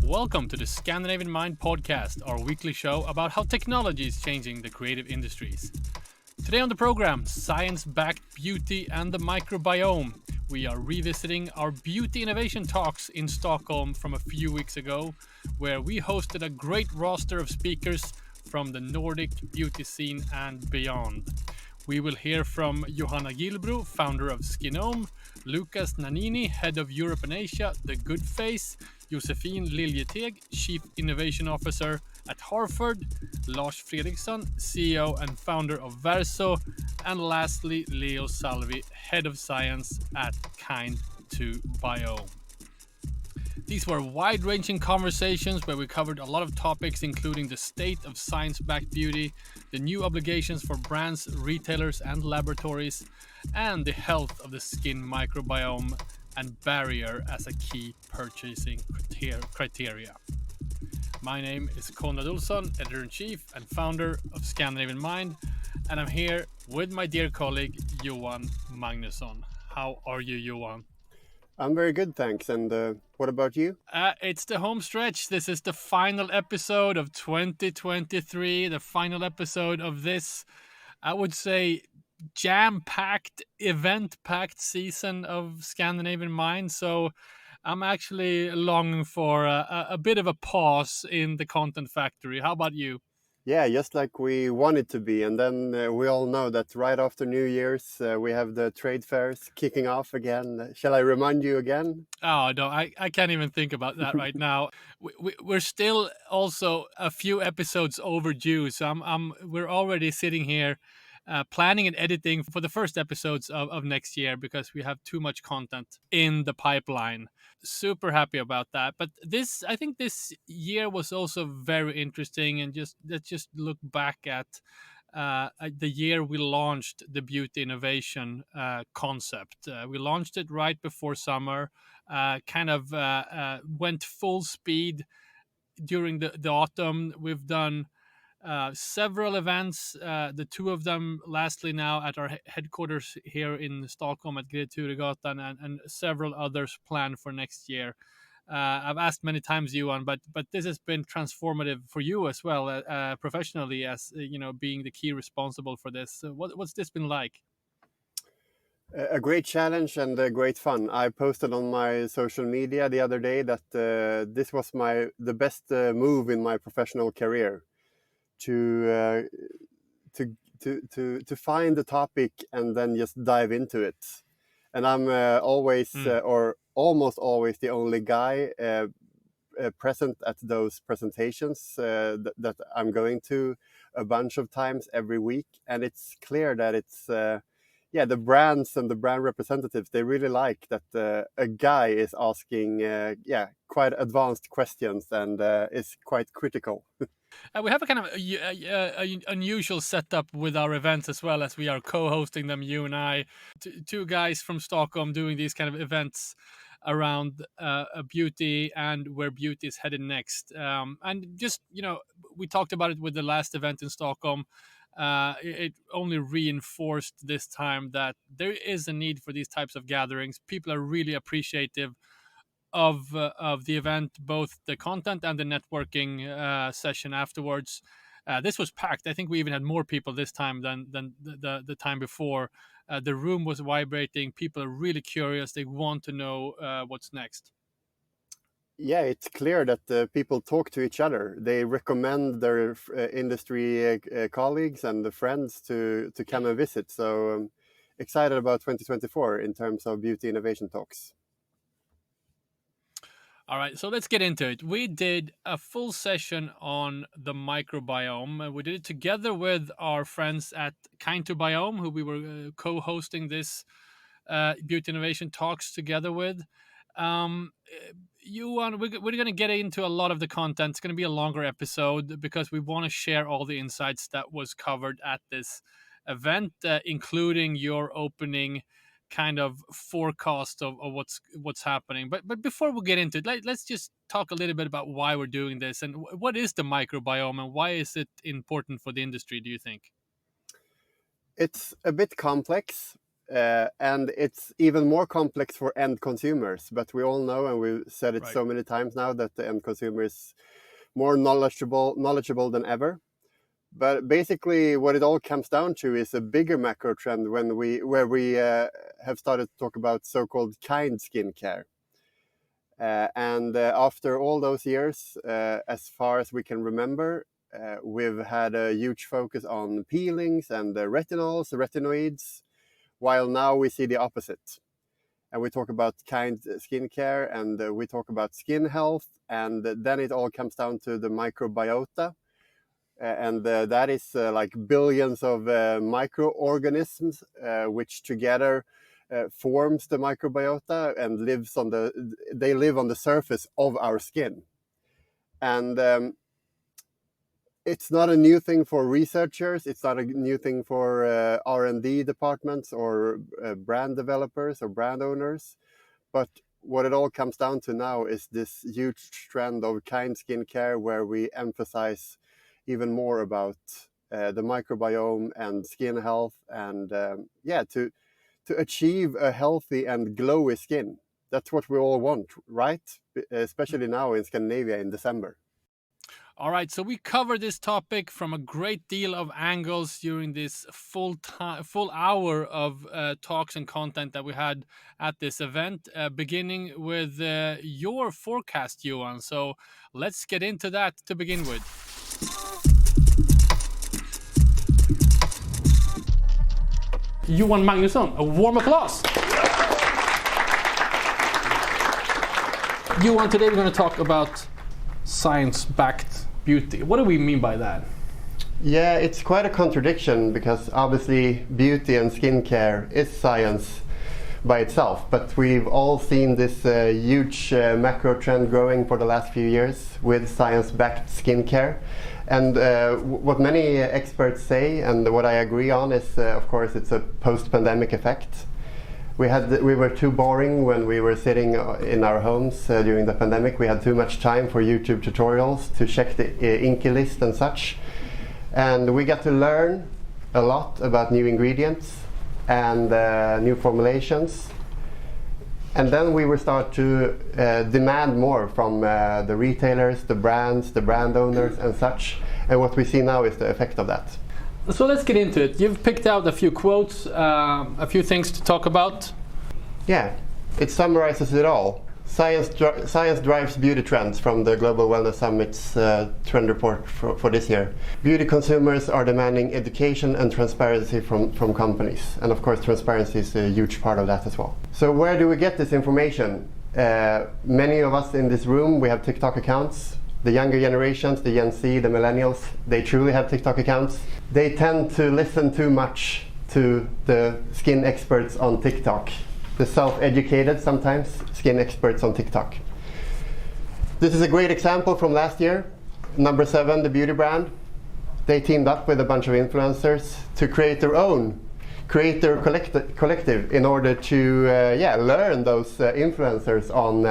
Welcome to the Scandinavian Mind podcast, our weekly show about how technology is changing the creative industries. Today on the program, science-backed beauty and the microbiome. We are revisiting our beauty innovation talks in Stockholm from a few weeks ago, where we hosted a great roster of speakers from the Nordic beauty scene and beyond. We will hear from Johanna Gillbro, founder of Skinome, Lucas Nanini, head of Europe and Asia, The Good Face, Josefin Liljeteg, Chief Innovation Officer at Hartford, Lars Fredriksson, CEO and founder of Verso, and lastly, Leo Salvi, Head of Science at BIOME. These were wide-ranging conversations where we covered a lot of topics, including the state of science-backed beauty, the new obligations for brands, retailers, and laboratories, and the health of the skin microbiome and barrier as a key purchasing criteria. My name is Konrad Olsson, editor-in-chief and founder of Scandinavian Mind, and I'm here with my dear colleague, Johan Magnusson. How are you, Johan? I'm very good, thanks. And what about you? It's the home stretch. This is the final episode of 2023, the final episode of this, I would say, jam-packed, event-packed season of Scandinavian Mind. So I'm actually longing for a bit of a pause in the content factory. How about you? Yeah, just like we want it to be. And then we all know that right after New Year's, we have the trade fairs kicking off again. Shall I remind you again? Oh, no, I can't even think about that right now. We're still also a few episodes overdue. So we're already sitting here planning and editing for the first episodes of next year because we have too much content in the pipeline. Super happy about that. But I think this year was also very interesting, and let's just look back at the year we launched the beauty innovation concept. We launched it right before summer, went full speed during the autumn. We've done several events, the two of them lastly now at our headquarters here in Stockholm at Gillbro, and several others planned for next year. I've asked many times, Johan, but this has been transformative for you as well, professionally, as being the key responsible for this. What's this been like? A great challenge and great fun. I posted on my social media the other day that this was the best move in my professional career. To find the topic and then just dive into it. And I'm always or almost always the only guy present at those presentations that I'm going to a bunch of times every week. And it's clear that it's the brands and the brand representatives, they really like that a guy is asking quite advanced questions and is quite critical. We have a kind of a unusual setup with our events as well, as we are co-hosting them, you and I, two guys from Stockholm doing these kind of events around beauty and where beauty is headed next. And just, we talked about it with the last event in Stockholm. It only reinforced this time that there is a need for these types of gatherings. People are really appreciative of the event, both the content and the networking session afterwards. This was packed. I think we even had more people this time than the time before. The room was vibrating. People are really curious. They want to know what's next. Yeah, it's clear that people talk to each other. They recommend their industry colleagues and the friends to come and visit. So excited about 2024 in terms of beauty innovation talks. All right, so let's get into it. We did a full session on the microbiome. We did it together with our friends at BIOME, who we were co-hosting this beauty innovation talks together with. Johan, we're going to get into a lot of the content. It's going to be a longer episode because we want to share all the insights that was covered at this event, including your opening kind of forecast of what's happening. But before we get into it, let's just talk a little bit about why we're doing this and what is the microbiome and why is it important for the industry, do you think? It's a bit complex, and it's even more complex for end consumers. But we all know, and we've said it so many times now, that the end consumer is more knowledgeable than ever. But basically, what it all comes down to is a bigger macro trend where we have started to talk about so-called kind skincare. And after all those years, as far as we can remember, we've had a huge focus on peelings and retinols, retinoids, while now we see the opposite. And we talk about kind skincare, and we talk about skin health, and then it all comes down to the microbiota. And that is like billions of microorganisms, which together forms the microbiota and they live on the surface of our skin. And it's not a new thing for researchers. It's not a new thing for R&D departments or brand developers or brand owners. But what it all comes down to now is this huge trend of kind skincare, where we emphasize even more about the microbiome and skin health, and to achieve a healthy and glowy skin. That's what we all want, right? Especially now in Scandinavia in December. All right, so we covered this topic from a great deal of angles during this full hour of talks and content that we had at this event, beginning with your forecast, Johan. So let's get into that to begin with. Johan Magnusson, a warm applause. Johan, today we're going to talk about science-backed beauty. What do we mean by that? Yeah, it's quite a contradiction, because obviously beauty and skincare is science by itself, but we've all seen this huge macro trend growing for the last few years with science-backed skincare. And what many experts say, and what I agree on, is of course it's a post-pandemic effect. We were too boring when we were sitting in our homes during the pandemic. We had too much time for YouTube tutorials to check the Inky list and such. And we got to learn a lot about new ingredients and new formulations. And then we will start to demand more from the retailers, the brands, the brand owners and such. And what we see now is the effect of that. So let's get into it. You've picked out a few quotes, a few things to talk about. Yeah, it summarizes it all. Science drives beauty trends, from the Global Wellness Summit's trend report for this year. Beauty consumers are demanding education and transparency from companies. And of course, transparency is a huge part of that as well. So where do we get this information? Many of us in this room, we have TikTok accounts. The younger generations, the Gen Z, the millennials, they truly have TikTok accounts. They tend to listen too much to the skin experts on TikTok. The self-educated, sometimes, skin experts on TikTok. This is a great example from last year. Number 7, the beauty brand. They teamed up with a bunch of influencers to create their own creator collective in order to learn those influencers on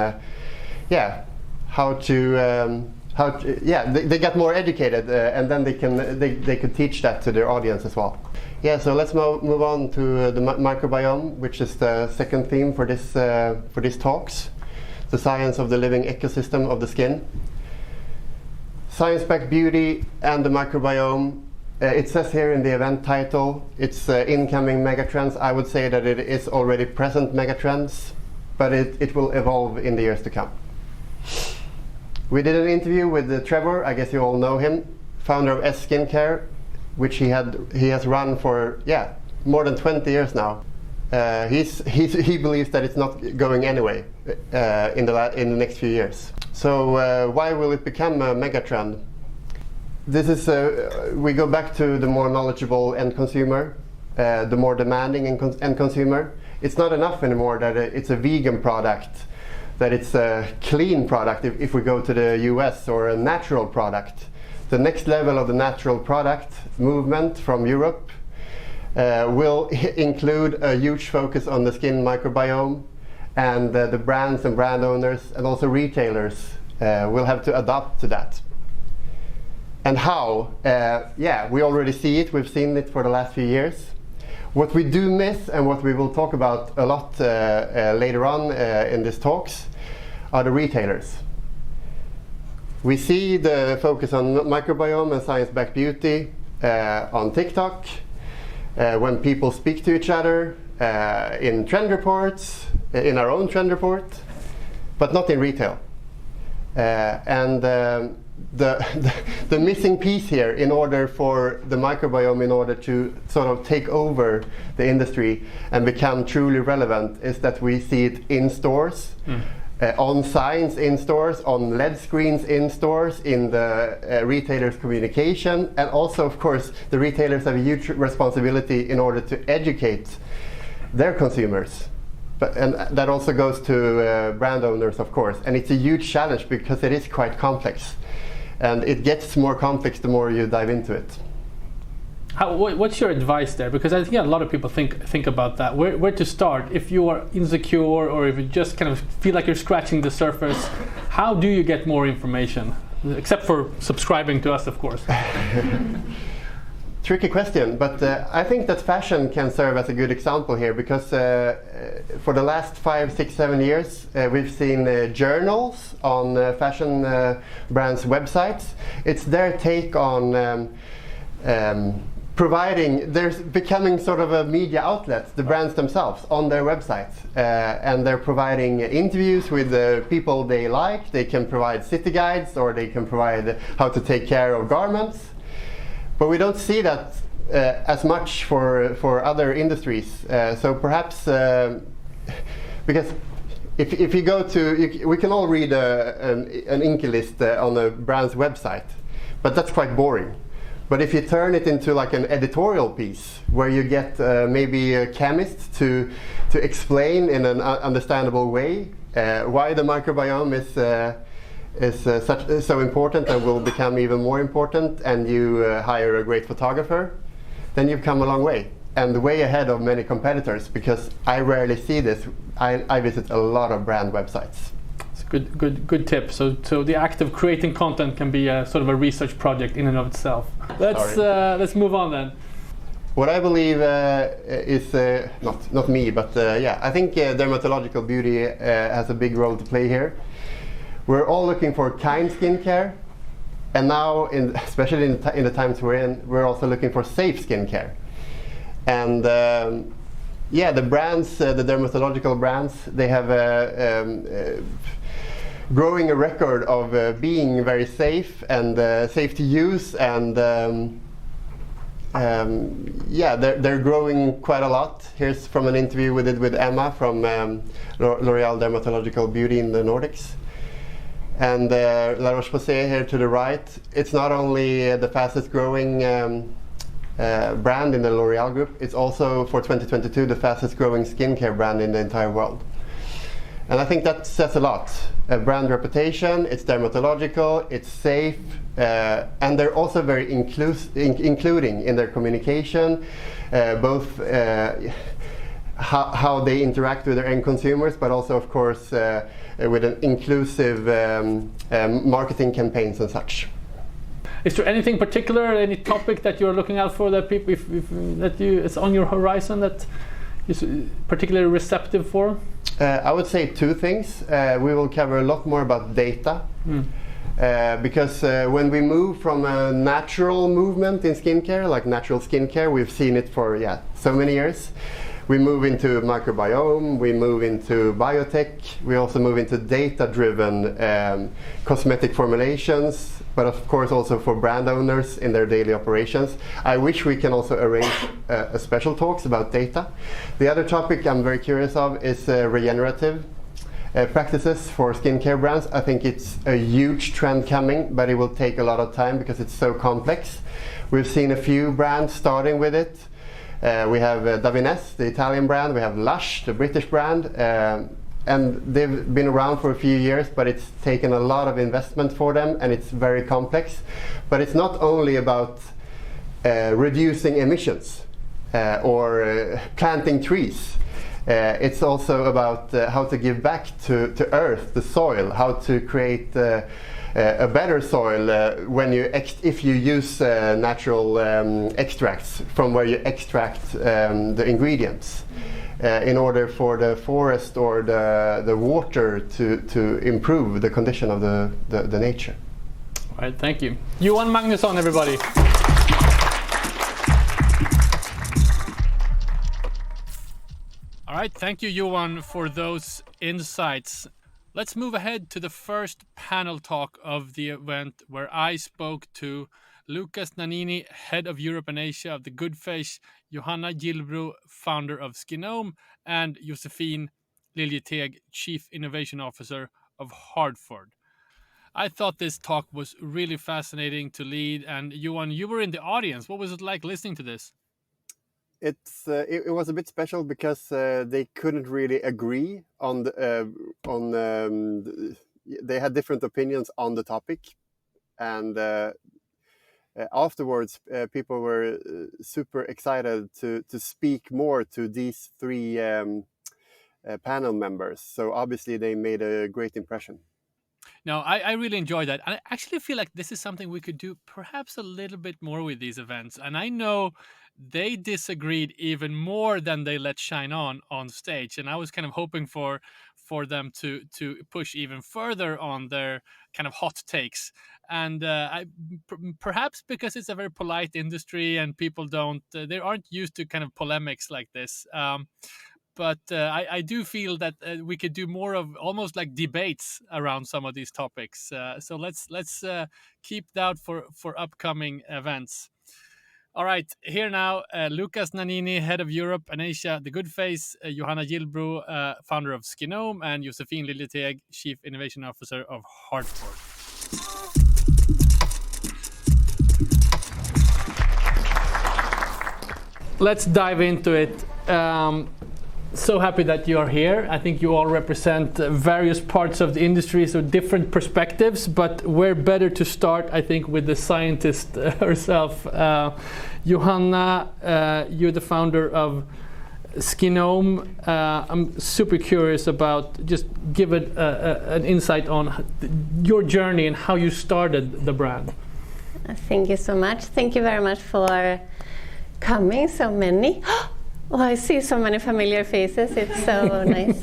they got more educated, and then they could teach that to their audience as well. Yeah, so let's move on to the microbiome, which is the second theme for these talks, the science of the living ecosystem of the skin. Science-backed beauty and the microbiome. It says here in the event title, it's incoming megatrends. I would say that it is already present megatrends, but it will evolve in the years to come. We did an interview with Trevor, I guess you all know him, founder of S Skincare, which he has run for more than 20 years now. He believes that it's not going anyway in the next few years. So why will it become a megatrend? This is we go back to the more knowledgeable end consumer, the more demanding end consumer. It's not enough anymore that it's a vegan product, that it's a clean product if we go to the US, or a natural product. The next level of the natural product movement from Europe will include a huge focus on the skin microbiome, and the brands and brand owners and also retailers will have to adapt to that. And how? We already see it. We've seen it for the last few years. What we do miss, and what we will talk about a lot later on in these talks, are the retailers. We see the focus on microbiome and science-backed beauty on TikTok, when people speak to each other, in trend reports, in our own trend report, but not in retail. The missing piece here, in order for the microbiome, in order to sort of take over the industry and become truly relevant, is that we see it in stores, on signs in stores, on LED screens in stores, in the retailers' communication, and also, of course, the retailers have a huge responsibility in order to educate their consumers. And that also goes to brand owners, of course. And it's a huge challenge because it is quite complex. And it gets more complex the more you dive into it. What's your advice there? Because I think a lot of people think about that. Where to start? If you are insecure, or if you just kind of feel like you're scratching the surface, how do you get more information? Except for subscribing to us, of course. Tricky question, but I think that fashion can serve as a good example here, because for the last 5, 6, 7 years we've seen journals on fashion brands' websites. It's their take on there's becoming sort of a media outlet, the brands themselves, on their websites. And they're providing interviews with the people they like. They can provide city guides, or they can provide how to take care of garments. But we don't see that as much for other industries. So perhaps, because if you go to, we can all read an Inky list on a brand's website, but that's quite boring. But if you turn it into like an editorial piece, where you get maybe a chemist to explain in an understandable way why the microbiome is so important and will become even more important, and you hire a great photographer, then you've come a long way, and way ahead of many competitors, because I rarely see this. I visit a lot of brand websites. It's a good tip. So the act of creating content can be a sort of a research project in and of itself. Let's move on then. What I believe is not me, but yeah, I think dermatological beauty has a big role to play here. We're all looking for kind skincare, and now, especially in the times we're in, we're also looking for safe skincare. And yeah, the brands, the dermatological brands, they have growing a record of being very safe and safe to use, and yeah, they're growing quite a lot. Here's from an interview we did with Emma from L'Oréal Dermatological Beauty in the Nordics. And La Roche-Posay here to the right, it's not only the fastest growing brand in the L'Oréal group, it's also for 2022 the fastest growing skincare brand in the entire world. And I think that says a lot. Brand reputation, it's dermatological, it's safe, and they're also very including in their communication, both how they interact with their end consumers, but also, of course, with an inclusive marketing campaigns and such. Is there anything particular, any topic that you're looking out for that people, it's on your horizon that is particularly receptive for? I would say two things. We will cover a lot more about data. Because when we move from a natural movement in skincare, like natural skincare, we've seen it for so many years. We move into microbiome, we move into biotech, we also move into data-driven cosmetic formulations, but of course also for brand owners in their daily operations. I wish we can also arrange a special talks about data. The other topic I'm very curious of is regenerative practices for skincare brands. I think it's a huge trend coming, but it will take a lot of time because it's so complex. We've seen a few brands starting with it. We have Davines, the Italian brand, we have Lush, the British brand, and they've been around for a few years, but it's taken a lot of investment for them, and it's very complex. But it's not only about reducing emissions or planting trees. It's also about how to give back to earth, the soil, how to create a better soil when if you use natural extracts from where you extract the ingredients in order for the forest or the water to improve the condition of the nature. All right, thank you. Johan Magnusson, everybody. All right, thank you, Johan, for those insights. Let's move ahead to the first panel talk of the event, where I spoke to Lucas Nanini, head of Europe and Asia of the Goodface, Johanna Gillbro, founder of Skinome, and Josefin Liljeteg, chief innovation officer of Hardford. I thought this talk was really fascinating to lead, and Johan, you were in the audience. What was it like listening to this? It was a bit special because they couldn't really agree on they had different opinions on the topic, and afterwards people were super excited to speak more to these three panel members. So obviously they made a great impression. No, I really enjoyed that. I actually feel like this is something we could do perhaps a little bit more with these events. And I know they disagreed even more than they let shine on stage. And I was kind of hoping for them to push even further on their kind of hot takes. And perhaps because it's a very polite industry and people they aren't used to kind of polemics like this. But I do feel that we could do more of almost like debates around some of these topics. So let's keep that for upcoming events. All right, here now, Lucas Nanini, head of Europe and Asia, The Goodface, Johanna Gillbro, founder of Skinome, and Josefin Liljeteg, chief innovation officer of Hardford. Let's dive into it. So happy that you are here. I think you all represent various parts of the industry, so different perspectives, but where better to start, I think, with the scientist herself. Johanna, you're the founder of Skinome. I'm super curious about, just give it an insight on your journey and how you started the brand. Thank you so much. Thank you very much for coming, so many. Oh, I see so many familiar faces. It's so nice.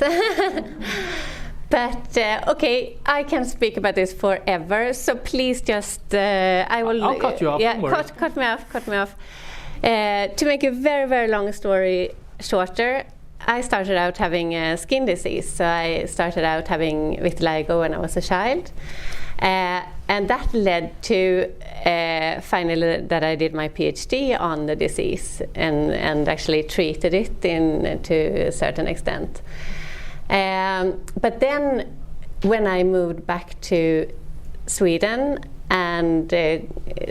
But okay, I can speak about this forever. So please just, I'll cut you off. Yeah, cut me off. To make a very, very long story shorter, I started out having a skin disease. So I started out having vitiligo when I was a child. And that led to finally that I did my PhD on the disease and actually treated it to a certain extent. But then when I moved back to Sweden and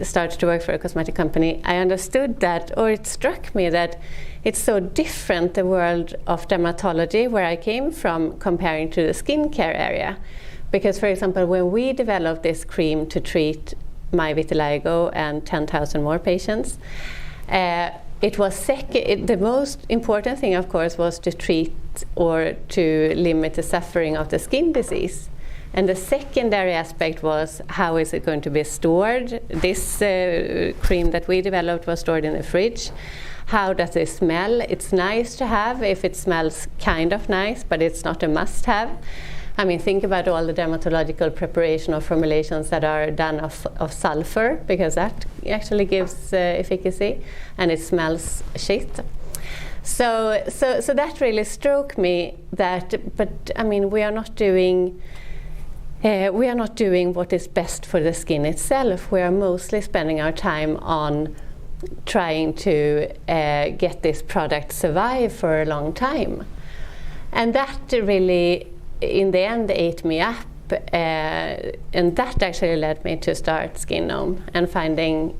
started to work for a cosmetic company, I understood that, or it struck me that it's so different, the world of dermatology where I came from comparing to the skincare area. Because, for example, when we developed this cream to treat my vitiligo and 10,000 more patients, it was the most important thing, of course, was to treat or to limit the suffering of the skin disease. And the secondary aspect was, how is it going to be stored? This cream that we developed was stored in the fridge. How does it smell? It's nice to have if it smells kind of nice, but it's not a must-have. I mean, think about all the dermatological preparation or formulations that are done of sulfur, because that actually gives efficacy, and it smells shit. So that really struck me that, but I mean, we are not doing what is best for the skin itself. We are mostly spending our time on trying to get this product survive for a long time, and that really, in the end, ate me up, and that actually led me to start Skinome and finding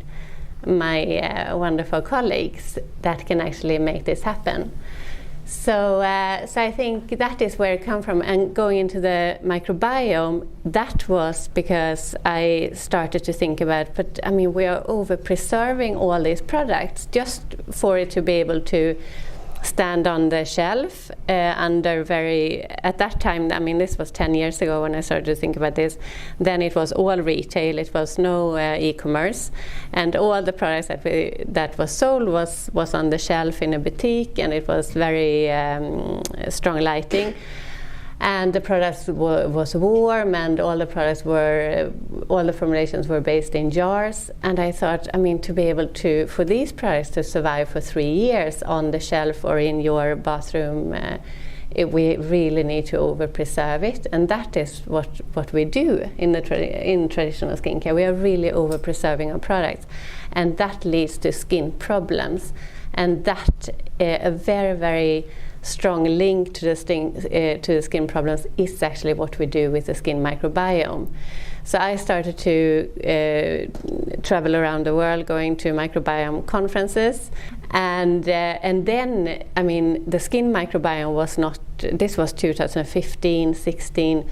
my wonderful colleagues that can actually make this happen. So I think that is where it comes from. And going into the microbiome, that was because I started to think about, but I mean, we are over preserving all these products just for it to be able to stand on the shelf at that time, I mean, this was 10 years ago when I started to think about this, then it was all retail, it was no e-commerce, and all the products that was sold was on the shelf in a boutique, and it was very strong lighting. And the products was warm, and all the formulations were based in jars. And I thought, I mean, to be able for these products to survive for 3 years on the shelf or in your bathroom, we really need to over-preserve it. And that is what we do in traditional skincare. We are really over-preserving our products. And that leads to skin problems. And that, a very, very strong link to the skin problems is actually what we do with the skin microbiome. So I started to travel around the world going to microbiome conferences, and then, I mean, the skin microbiome was not, this was 2015, 16,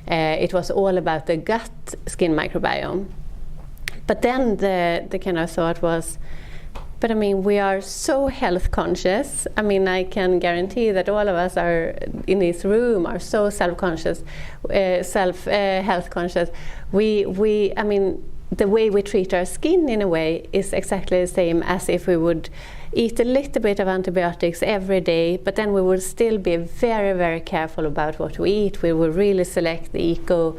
it was all about the gut skin microbiome. But then the kind of thought was, but I mean, we are so health conscious. I mean, I can guarantee that all of us are in this room are so self-conscious, health conscious. I mean, the way we treat our skin in a way is exactly the same as if we would eat a little bit of antibiotics every day, but then we would still be very, very careful about what we eat. We will really select the eco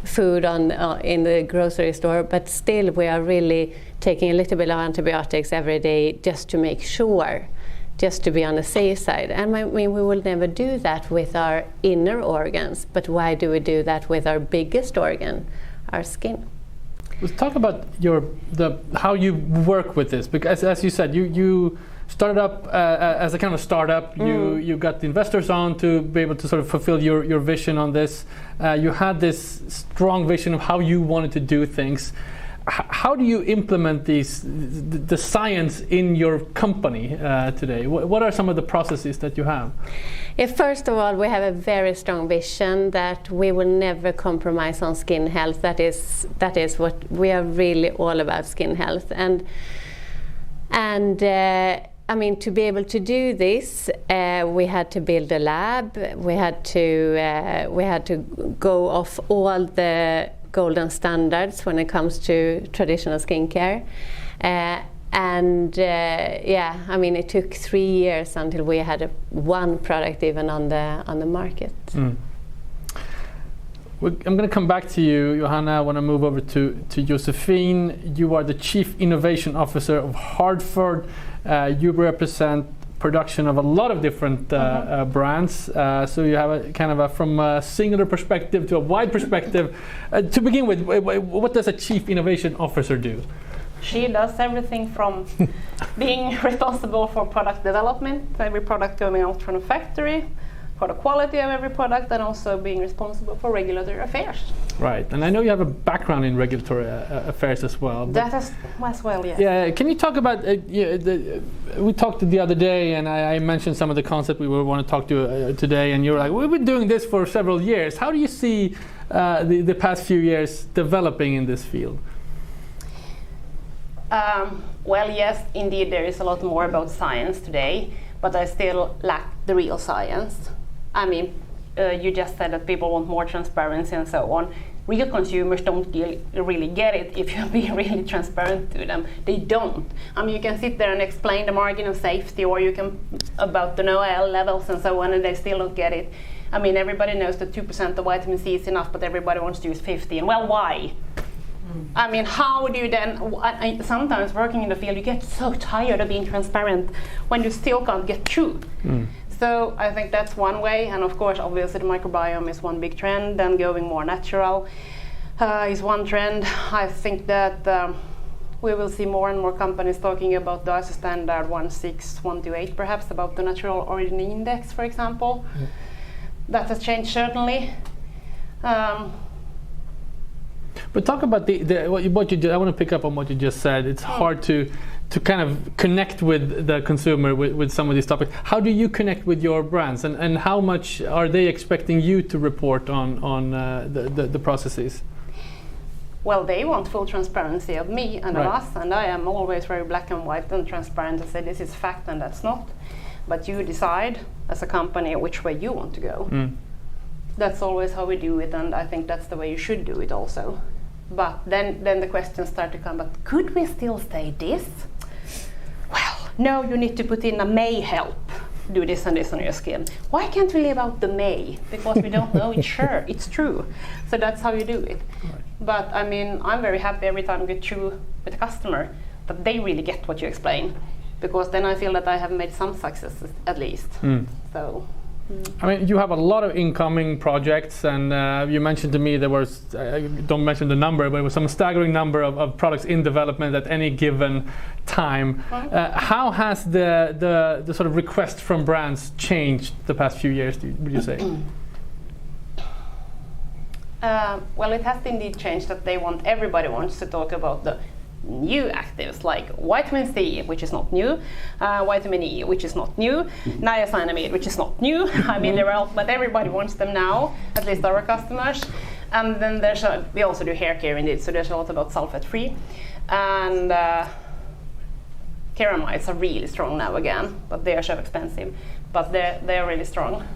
food in the grocery store, but still we are really taking a little bit of antibiotics every day just to make sure, just to be on the safe side. And I mean, we will never do that with our inner organs, but why do we do that with our biggest organ, our skin? Let's talk about how you work with this, because as you said, you started up as a kind of startup. You got the investors on to be able to sort of fulfill your vision on this. You had this strong vision of how you wanted to do things. How do you implement the science in your company today? What are some of the processes that you have? First of all, we have a very strong vision that we will never compromise on skin health. That is what we are really all about, skin health. And I mean, to be able to do this, we had to build a lab. We had to go off all the golden standards when it comes to traditional skincare. I mean, it took 3 years until we had one product even on the market. I'm going to come back to you, Johanna. I want to move over to Josefin. You are the Chief Innovation Officer of Hardford. You represent production of a lot of different brands. So you have a kind of from a singular perspective to a wide perspective. To begin with, what does a Chief Innovation Officer do? She does everything from being responsible for product development, every product going out from the factory, for the quality of every product, and also being responsible for regulatory affairs. Right, and I know you have a background in regulatory affairs as well. That as well, yes. Yeah, can you talk about, we talked the other day, and I mentioned some of the concepts we want to talk to today, and you were like, we've been doing this for several years. How do you see the past few years developing in this field? Well, yes, indeed, there is a lot more about science today, but I still lack the real science. I mean, you just said that people want more transparency and so on. Real consumers don't really get it if you be really transparent to them. They don't. I mean, you can sit there and explain the margin of safety, or you can about the NOAL levels and so on, and they still don't get it. I mean, everybody knows that 2% of vitamin C is enough, but everybody wants to use 50. And well, why? I mean, how do you then, sometimes working in the field, you get so tired of being transparent when you still can't get through. So I think that's one way, and of course, obviously, the microbiome is one big trend, and going more natural is one trend. I think that we will see more and more companies talking about the ISO standard 16128, perhaps, about the natural origin index, for example. That has changed, certainly. But talk about what you do. I want to pick up on what you just said. It's hard to kind of connect with the consumer with some of these topics. How do you connect with your brands, and how much are they expecting you to report on the processes? Well, they want full transparency of me and of us, and I am always very black and white and transparent to say this is fact and that's not. but you decide as a company which way you want to go. That's always how we do it, and I think that's the way you should do it also. But then the questions start to come, but could we still say this? Well, no, you need to put in a may help. Do this and this on your skin. Why can't we leave out the may? Because we don't know it's sure, it's true. So that's how you do it. Right. But I mean, I'm very happy every time I get through with a customer that they really get what you explain, because then I feel that I have made some successes at least. So. I mean, you have a lot of incoming projects, and you mentioned to me there was, don't mention the number, but it was some staggering number of products in development at any given time. How has the sort of request from brands changed the past few years, would you say? Well, it has indeed changed that everybody wants to talk about the new actives like vitamin C, which is not new, vitamin E, which is not new, niacinamide, which is not new. I mean, they're out, but everybody wants them now, at least our customers. And then we also do hair care indeed, so there's a lot about sulfate-free. And ceramides are really strong now again, but they are so expensive, but they're really strong.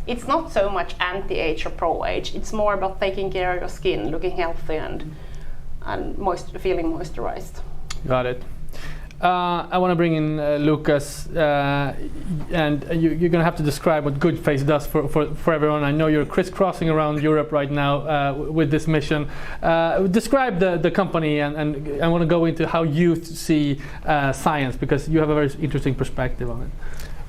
It's not so much anti-age or pro-age, it's more about taking care of your skin, looking healthy and feeling moisturized. Got it. I want to bring in Lucas, and you're going to have to describe what Good Face does for everyone. I know you're crisscrossing around Europe right now with this mission. Describe the company, and I want to go into how you see science, because you have a very interesting perspective on it.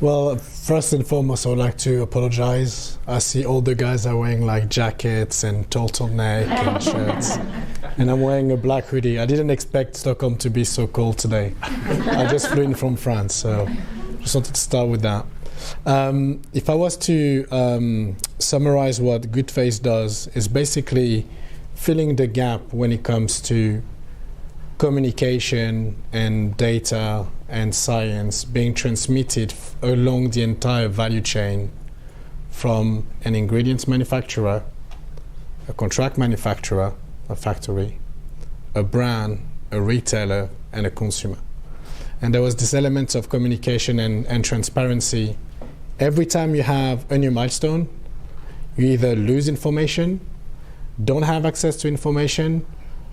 Well, first and foremost, I would like to apologize. I see all the guys are wearing like jackets and turtleneck and shirts, and I'm wearing a black hoodie. I didn't expect Stockholm to be so cold today. I just flew in from France, so just wanted to start with that. If I was to summarize what Good Face does, is basically filling the gap when it comes to communication and data and science being transmitted along the entire value chain, from an ingredients manufacturer, a contract manufacturer, a factory, a brand, a retailer, and a consumer. And there was this element of communication and transparency. Every time you have a new milestone, you either lose information, don't have access to information,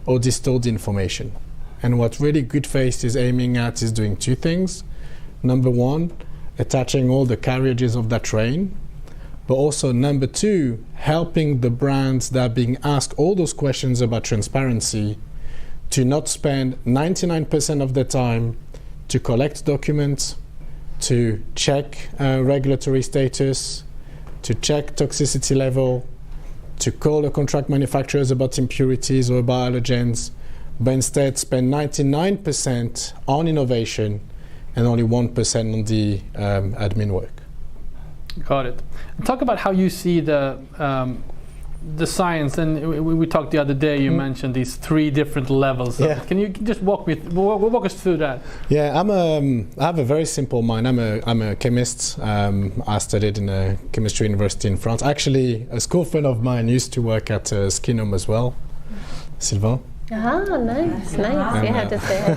or distort the information. And what really Good Face is aiming at is doing two things. Number one, attaching all the carriages of that train, but also number two, helping the brands that are being asked all those questions about transparency to not spend 99% of their time to collect documents, to check regulatory status, to check toxicity level, to call the contract manufacturers about impurities or about allergens, but instead spend 99% on innovation and only 1% on the admin work. Got it. Talk about how you see the science, and we talked the other day, you mentioned these three different levels. Yeah. Can you just walk us through that? Yeah, I have a very simple mind. I'm a chemist. I studied in a chemistry university in France. Actually, a school friend of mine used to work at Skinome as well, Sylvain. Ah, nice. You have to say it.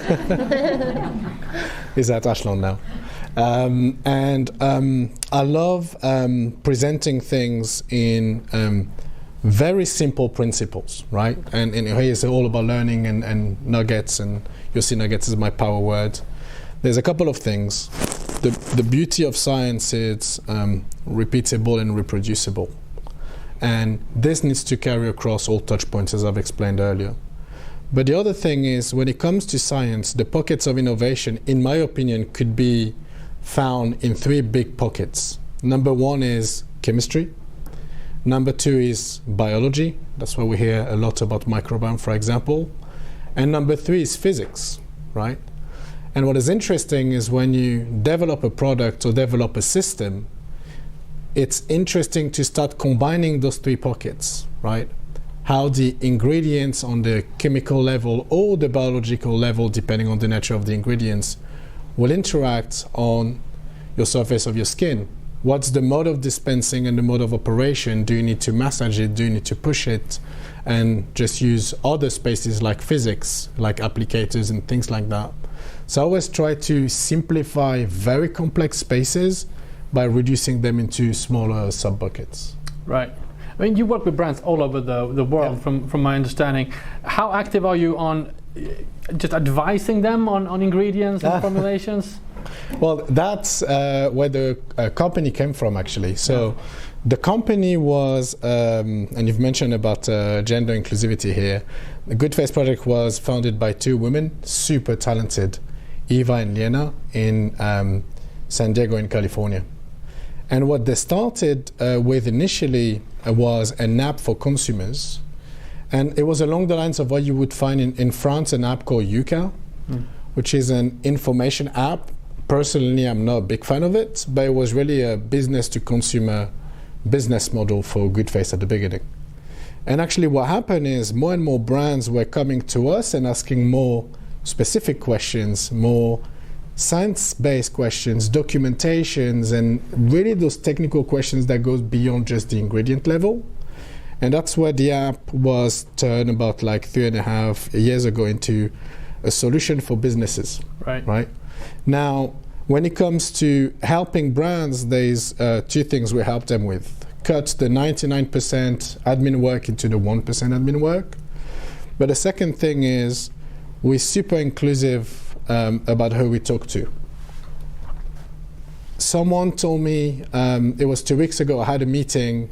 He's at Ashland now. I love presenting things in very simple principles, right? And here it's all about learning and nuggets, and you'll see nuggets is my power word. There's a couple of things. The beauty of science is repeatable and reproducible. And this needs to carry across all touch points, as I've explained earlier. But the other thing is, when it comes to science, the pockets of innovation, in my opinion, could be found in three big pockets. Number one is chemistry. Number two is biology. That's why we hear a lot about microbiome, for example. And number three is physics, right? And what is interesting is when you develop a product or develop a system, it's interesting to start combining those three pockets, right? How the ingredients on the chemical level or the biological level, depending on the nature of the ingredients, will interact on your surface of your skin. What's the mode of dispensing and the mode of operation? Do you need to massage it? Do you need to push it? And just use other spaces like physics, like applicators and things like that. So I always try to simplify very complex spaces by reducing them into smaller sub-buckets. Right. I mean, you work with brands all over the world, from my understanding. How active are you on just advising them on ingredients and formulations? Well, that's where the company came from, actually. So the company was, and you've mentioned about gender inclusivity here. The Good Face Project was founded by two women, super talented, Eva and Lena, in San Diego in California. And what they started with initially was an app for consumers. And it was along the lines of what you would find in France, an app called Yuka, which is an information app. Personally, I'm not a big fan of it, but it was really a business-to-consumer business model for Good Face at the beginning. And actually what happened is more and more brands were coming to us and asking more specific questions, more science-based questions, documentations, and really those technical questions that goes beyond just the ingredient level. And that's where the app was turned about like 3.5 years ago into a solution for businesses. Right? Now, when it comes to helping brands, there's two things we help them with. Cut the 99% admin work into the 1% admin work. But the second thing is we're super inclusive about who we talk to. Someone told me, it was 2 weeks ago, I had a meeting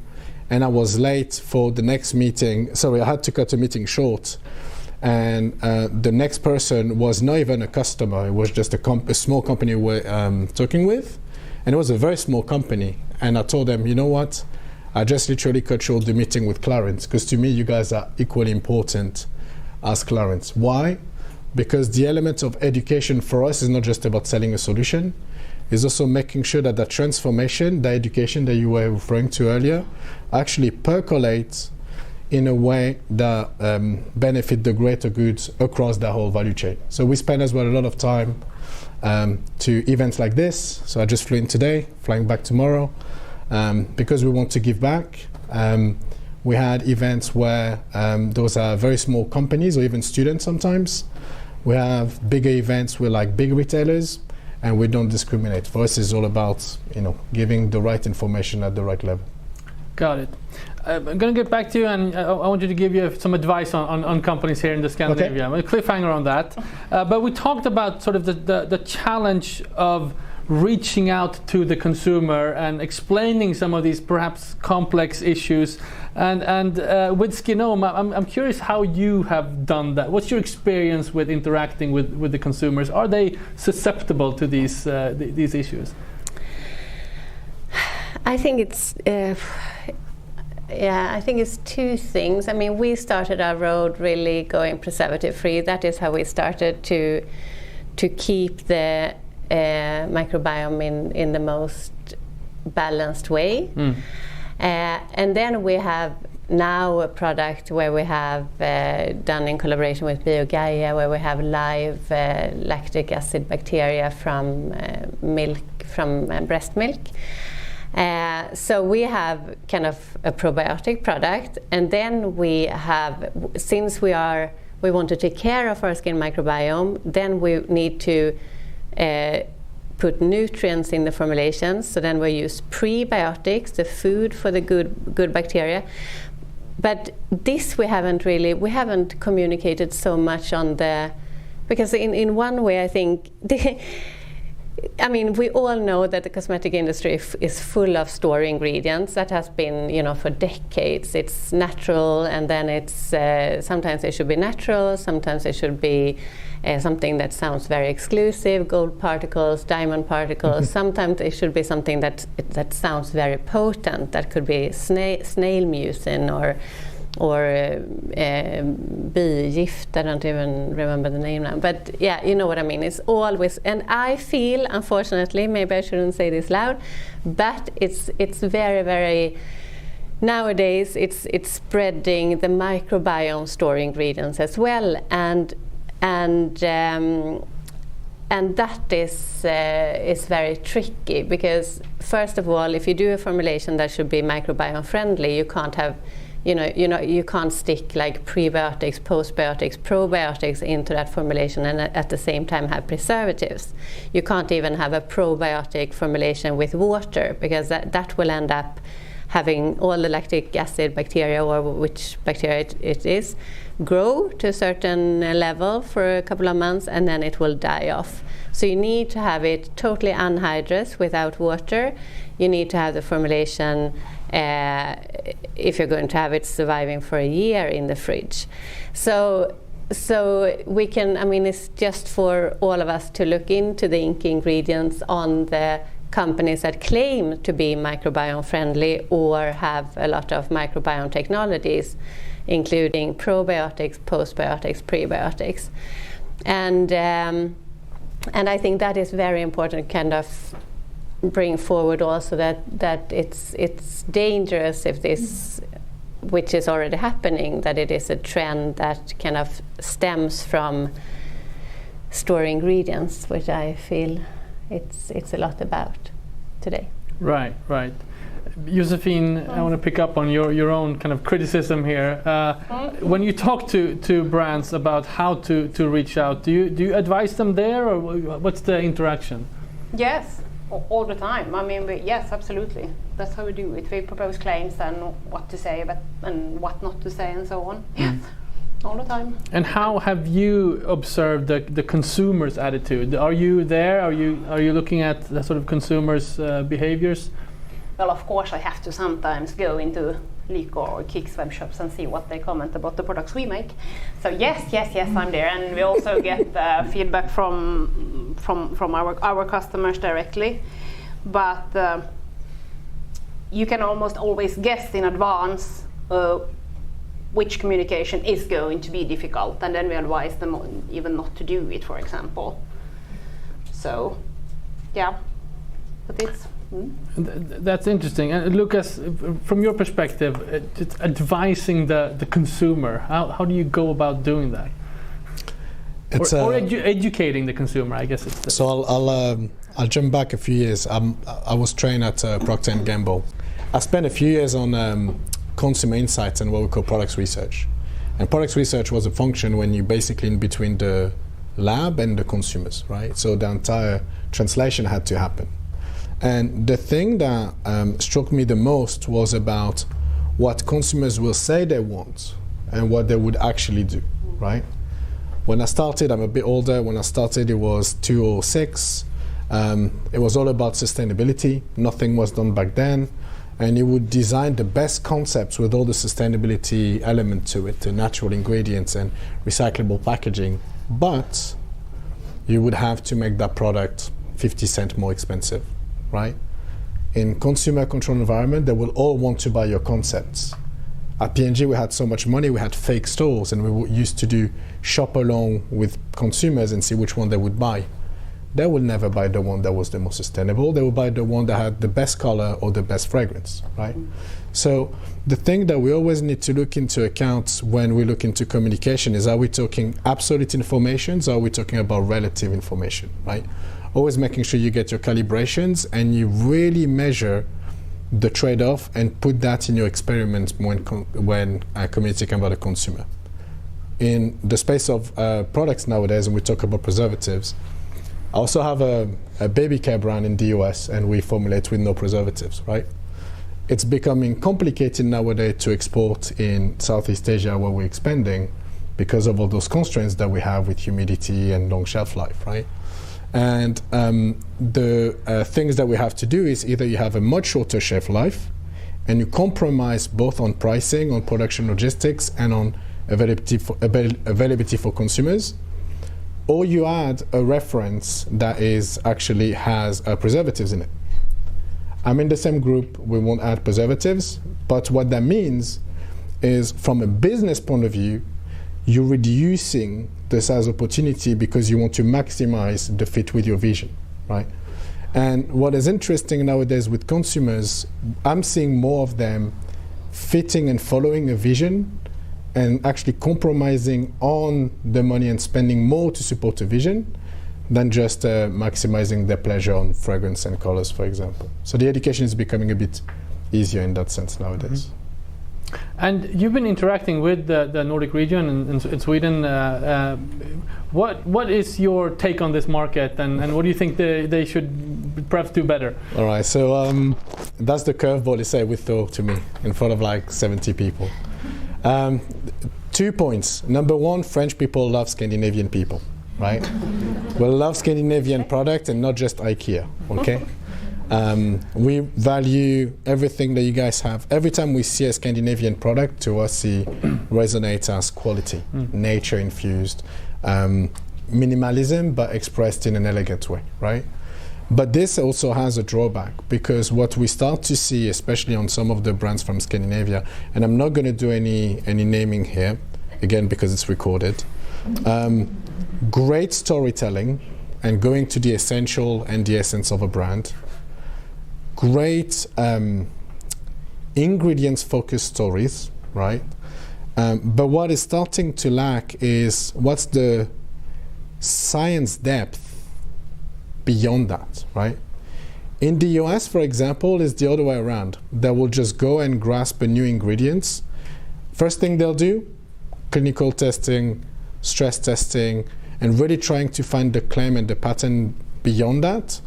and I was late for the next meeting. Sorry, I had to cut a meeting short. And the next person was not even a customer. It was just a small company we're talking with. And it was a very small company. And I told them, you know what? I just literally cut short the meeting with Clarence, because to me, you guys are equally important as Clarence. Why? Because the element of education for us is not just about selling a solution. It's also making sure that that transformation, the education that you were referring to earlier, actually percolates in a way that benefit the greater goods across the whole value chain. So we spend as well a lot of time to events like this. So I just flew in today, flying back tomorrow, because we want to give back. We had events where those are very small companies or even students sometimes. We have bigger events with like big retailers, and we don't discriminate. For us, it's all about giving the right information at the right level. Got it. I'm going to get back to you, and I want you to give some advice on companies here in the Scandinavia. Okay. A cliffhanger on that. But we talked about sort of the challenge of reaching out to the consumer and explaining some of these perhaps complex issues. And with Skinome, I'm curious how you have done that. What's your experience with interacting with the consumers? Are they susceptible to these issues? I think it's I think it's two things. I mean, we started our road really going preservative free. That is how we started to keep the microbiome in the most balanced way. And then we have now a product where we have done in collaboration with BioGaia, where we have live lactic acid bacteria from milk, from breast milk. So we have kind of a probiotic product, and then we have, since we want to take care of our skin microbiome, then we need to put nutrients in the formulations. So then we use prebiotics, the food for the good bacteria. But this we haven't communicated so much on because in one way I think I mean, we all know that the cosmetic industry is full of store ingredients. That has been, for decades. It's natural, and then it's sometimes it should be natural, sometimes it should be something that sounds very exclusive, gold particles, diamond particles. Sometimes it should be something that sounds very potent. That could be snail mucin or bigift. I don't even remember the name now, but yeah, you know what I mean. It's always, and I feel, unfortunately, maybe I shouldn't say this loud, but it's very, very, nowadays it's spreading the microbiome store ingredients as well, and that is very tricky, because first of all, if you do a formulation that should be microbiome friendly, you can't have you can't stick like prebiotics, postbiotics, probiotics into that formulation and at the same time have preservatives. You can't even have a probiotic formulation with water, because that will end up having all the lactic acid bacteria, or which bacteria it is, grow to a certain level for a couple of months, and then it will die off. So you need to have it totally anhydrous without water. You need to have the formulation if you're going to have it surviving for a year in the fridge. So we can, it's just for all of us to look into the ingredients on the companies that claim to be microbiome friendly or have a lot of microbiome technologies, including probiotics, postbiotics, prebiotics. And I think that is very important, kind of bring forward also that it's dangerous if this, which is already happening, that it is a trend that kind of stems from store ingredients, which I feel it's a lot about today. Right. Josefin, I want to pick up on your own kind of criticism here. When you talk to brands about how to reach out, do you advise them there, or what's the interaction? Yes, all the time. Yes, absolutely. That's how we do it. We propose claims and what to say, and what not to say, and so on. Yes, all the time. And how have you observed the consumer's attitude? Are you there? Are you looking at the sort of consumers' behaviors? Well, of course, I have to sometimes go into Lyko or Kicks web shops and see what they comment about the products we make. So yes, I'm there, and we also get feedback from our customers directly. But you can almost always guess in advance which communication is going to be difficult, and then we advise them even not to do it, for example. So, yeah, but it's. That's interesting. And Lucas, from your perspective, just advising the consumer, how do you go about doing that? Or educating the consumer, I guess it's. So I'll jump back a few years. I was trained at Procter & Gamble. I spent a few years on consumer insights and what we call products research. And products research was a function when you're basically in between the lab and the consumers, right? So the entire translation had to happen. And the thing that struck me the most was about what consumers will say they want and what they would actually do, right? When I started, I'm a bit older, when I started it was 2006. It was all about sustainability. Nothing was done back then. And you would design the best concepts with all the sustainability element to it, the natural ingredients and recyclable packaging. But you would have to make that product 50 cents more expensive. Right? In consumer control environment, they will all want to buy your concepts. At P&G, we had so much money, we had fake stores, and we used to do shop along with consumers and see which one they would buy. They will never buy the one that was the most sustainable. They will buy the one that had the best color or the best fragrance, right? So the thing that we always need to look into account when we look into communication is, are we talking absolute information, or are we talking about relative information, right? Always making sure you get your calibrations and you really measure the trade-off and put that in your experiment when communicating about a consumer. In the space of products nowadays, and we talk about preservatives, I also have a baby care brand in the US, and we formulate with no preservatives, right? It's becoming complicated nowadays to export in Southeast Asia, where we're expanding, because of all those constraints that we have with humidity and long shelf life, right? And the things that we have to do is either you have a much shorter shelf life and you compromise both on pricing, on production logistics, and on availability for consumers, or you add a reference that actually has preservatives in it. I'm in the same group, we won't add preservatives, but what that means is, from a business point of view, you're reducing the size opportunity because you want to maximize the fit with your vision, right? And what is interesting nowadays with consumers, I'm seeing more of them fitting and following a vision and actually compromising on the money and spending more to support a vision than just maximizing their pleasure on fragrance and colors, for example. So the education is becoming a bit easier in that sense nowadays. And you've been interacting with the Nordic region in Sweden. What is your take on this market, and what do you think they should perhaps do better? All right, so that's the curveball they say we throw to me in front of like 70 people. 2 points. Number one, French people love Scandinavian people, right? We love Scandinavian product and not just IKEA, okay? We value everything that you guys have. Every time we see a Scandinavian product, to us it resonates as quality, nature infused, minimalism but expressed in an elegant way, right? But this also has a drawback, because what we start to see, especially on some of the brands from Scandinavia, and I'm not going to do any naming here, again because it's recorded, great storytelling and going to the essential and the essence of a brand, great ingredients focused stories, right? But what is starting to lack is what's the science depth beyond that, right? In the US, for example, is the other way around. They will just go and grasp a new ingredients. First thing they'll do, clinical testing, stress testing, and really trying to find the claim and the pattern beyond that.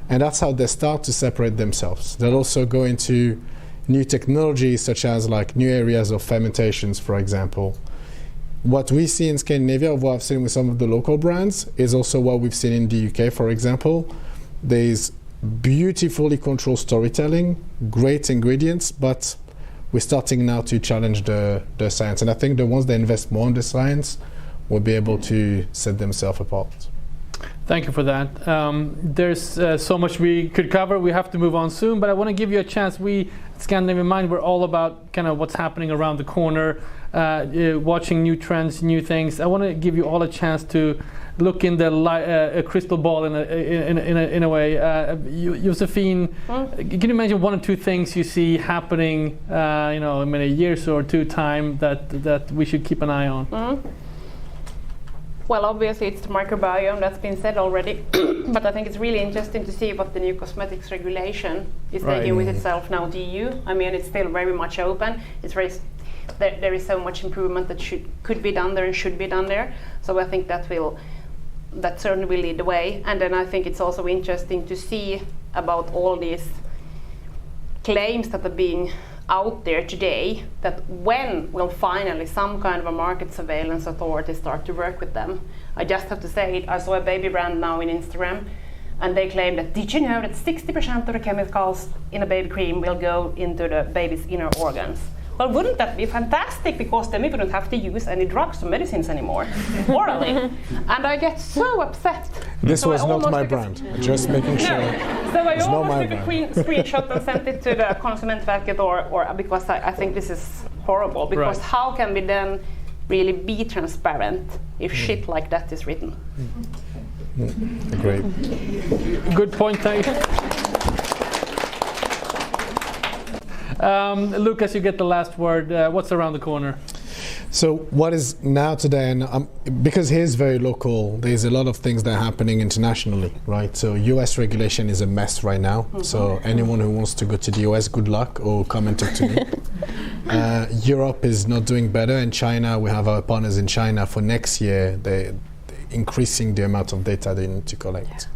And that's how they start to separate themselves. They'll also go into new technologies, such as like new areas of fermentations, for example. What we see in Scandinavia, what I've seen with some of the local brands, is also what we've seen in the UK, for example. There's beautifully controlled storytelling, great ingredients, but we're starting now to challenge the science. And I think the ones that invest more in the science will be able to set themselves apart. Thank you for that. There's so much we could cover. We have to move on soon, but I want to give you a chance. We at Scandinavian Mind, we're all about kind of what's happening around the corner, watching new trends, new things. I want to give you all a chance to look in the a crystal ball in a way. Josefin, can you mention 1 or 2 things you see happening, in many years or 2 time that we should keep an eye on? Well, obviously it's the microbiome, that's been said already, but I think it's really interesting to see what the new cosmetics regulation is taking with itself now to EU. I mean, it's still very much open. It's very, there is so much improvement that could be done there and should be done there. So I think that certainly will lead the way. And then I think it's also interesting to see about all these claims that are being out there today, that when will finally some kind of a market surveillance authority start to work with them. I just have to say, I saw a baby brand now in Instagram, and they claim that, did you know that 60% of the chemicals in a baby cream will go into the baby's inner organs? Well, wouldn't that be fantastic? Because then we wouldn't have to use any drugs or medicines anymore, orally. And I get so upset. This was not my brand, just making sure. So I almost took a screenshot and sent it to the Konsumentverket, or because I think this is horrible. Because how can we then really be transparent if shit like that is written? Great. Good point, thank you. Lucas, you get the last word. What's around the corner? So what is now today, and because here is very local, there's a lot of things that are happening internationally, right? So US regulation is a mess right now. So anyone who wants to go to the US, good luck, or come and talk to me. Europe is not doing better, and China, we have our partners in China for next year. They're increasing the amount of data they need to collect.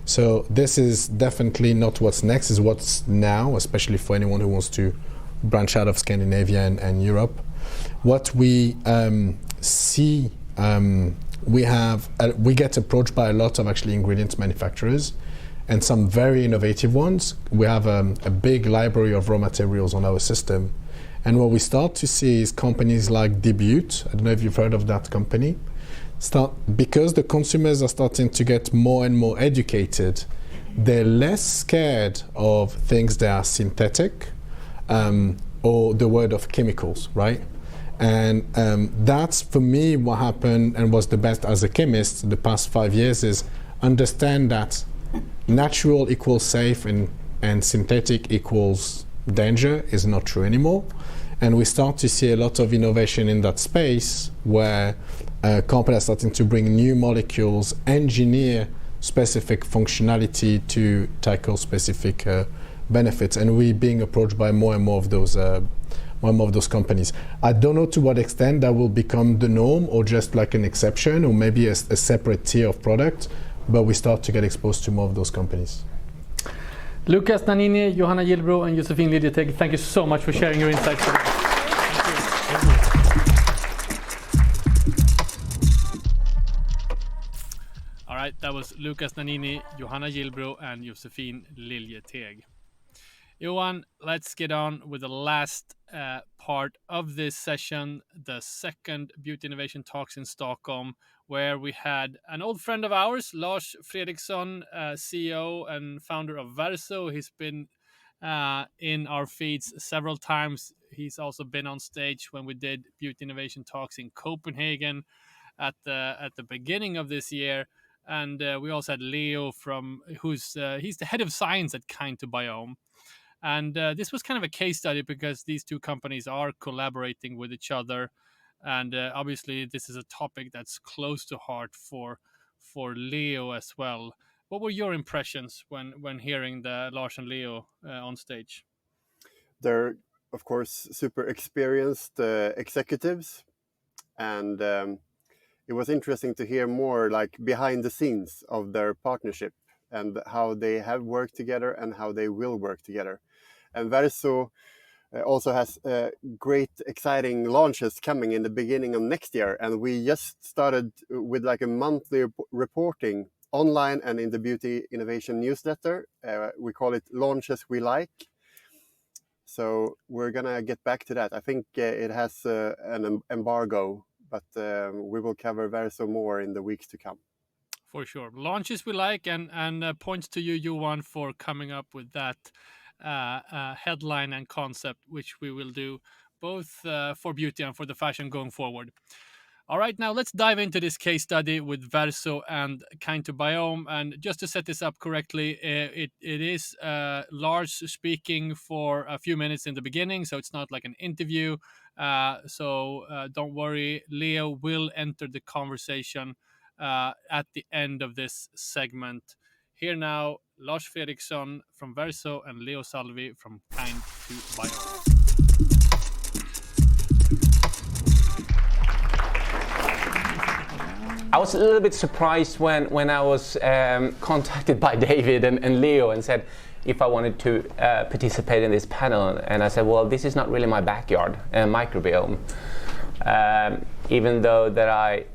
So this is definitely not what's next, is what's now, especially for anyone who wants to branch out of Scandinavia and Europe. What we see, we get approached by a lot of actually ingredients manufacturers, and some very innovative ones. We have a big library of raw materials on our system. And what we start to see is companies like Debut, I don't know if you've heard of that company, because the consumers are starting to get more and more educated, they're less scared of things that are synthetic or the word of chemicals, right? And that's, for me, what happened and was the best as a chemist the past 5 years, is understand that natural equals safe and synthetic equals danger is not true anymore. And we start to see a lot of innovation in that space where companies are starting to bring new molecules, engineer specific functionality to tackle specific benefits. And we're being approached by more and more of those one more of those companies. I don't know to what extent that will become the norm or just like an exception or maybe a separate tier of product, but we start to get exposed to more of those companies. Lucas Nanini, Johanna Gillbro, and Josefin Liljeteg, thank you so much for sharing your insights today. All right, that was Lucas Nanini, Johanna Gillbro, and Josefin Liljeteg. Johan, let's get on with the last part of this session, the second Beauty Innovation Talks in Stockholm, where we had an old friend of ours, Lars Fredriksson, CEO and founder of Verso. He's been in our feeds several times. He's also been on stage when we did Beauty Innovation Talks in Copenhagen at the beginning of this year. And we also had Leo he's the head of science at KindToBiome. And this was kind of a case study because these two companies are collaborating with each other. And obviously, this is a topic that's close to heart for Leo as well. What were your impressions when hearing the Lars and Leo on stage? They're, of course, super experienced executives. And it was interesting to hear more like behind the scenes of their partnership and how they have worked together and how they will work together. And Verso also has great, exciting launches coming in the beginning of next year. And we just started with like a monthly reporting online and in the Beauty Innovation newsletter. We call it Launches We Like. So we're going to get back to that. I think it has an embargo, but we will cover Verso more in the weeks to come. For sure. Launches we like, and points to you, Johan, for coming up with that headline and concept, which we will do both for beauty and for the fashion going forward. All right, now let's dive into this case study with Verso and KindToBiome. And just to set this up correctly, it is Lars speaking for a few minutes in the beginning, so it's not like an interview. So don't worry, Leo will enter the conversation at the end of this segment. Here now, Lars Fredriksson from Verso and Leo Salvi from KindToBiome. I was a little bit surprised when I was contacted by David and Leo and said if I wanted to participate in this panel. And I said, well, this is not really my backyard, microbiome. Even though that I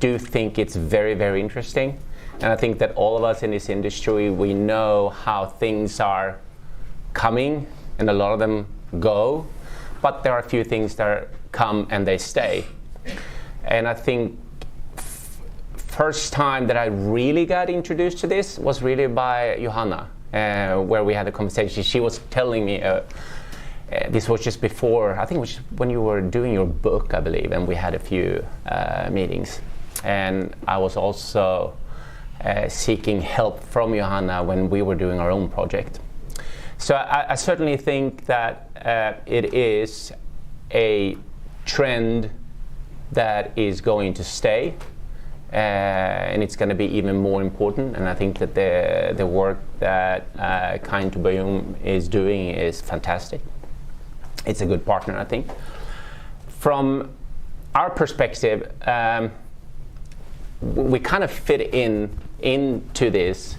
do think it's very, very interesting. And I think that all of us in this industry, we know how things are coming and a lot of them go, but there are a few things that come and they stay. And I think first time that I really got introduced to this was really by Johanna, where we had a conversation. She was telling me, this was just before, I think it was when you were doing your book, I believe, and we had a few meetings. And I was also seeking help from Johanna when we were doing our own project. So I certainly think that it is a trend that is going to stay, and it's going to be even more important. And I think that the work that KindToBiome is doing is fantastic. It's a good partner, I think. From our perspective, we kind of fit into this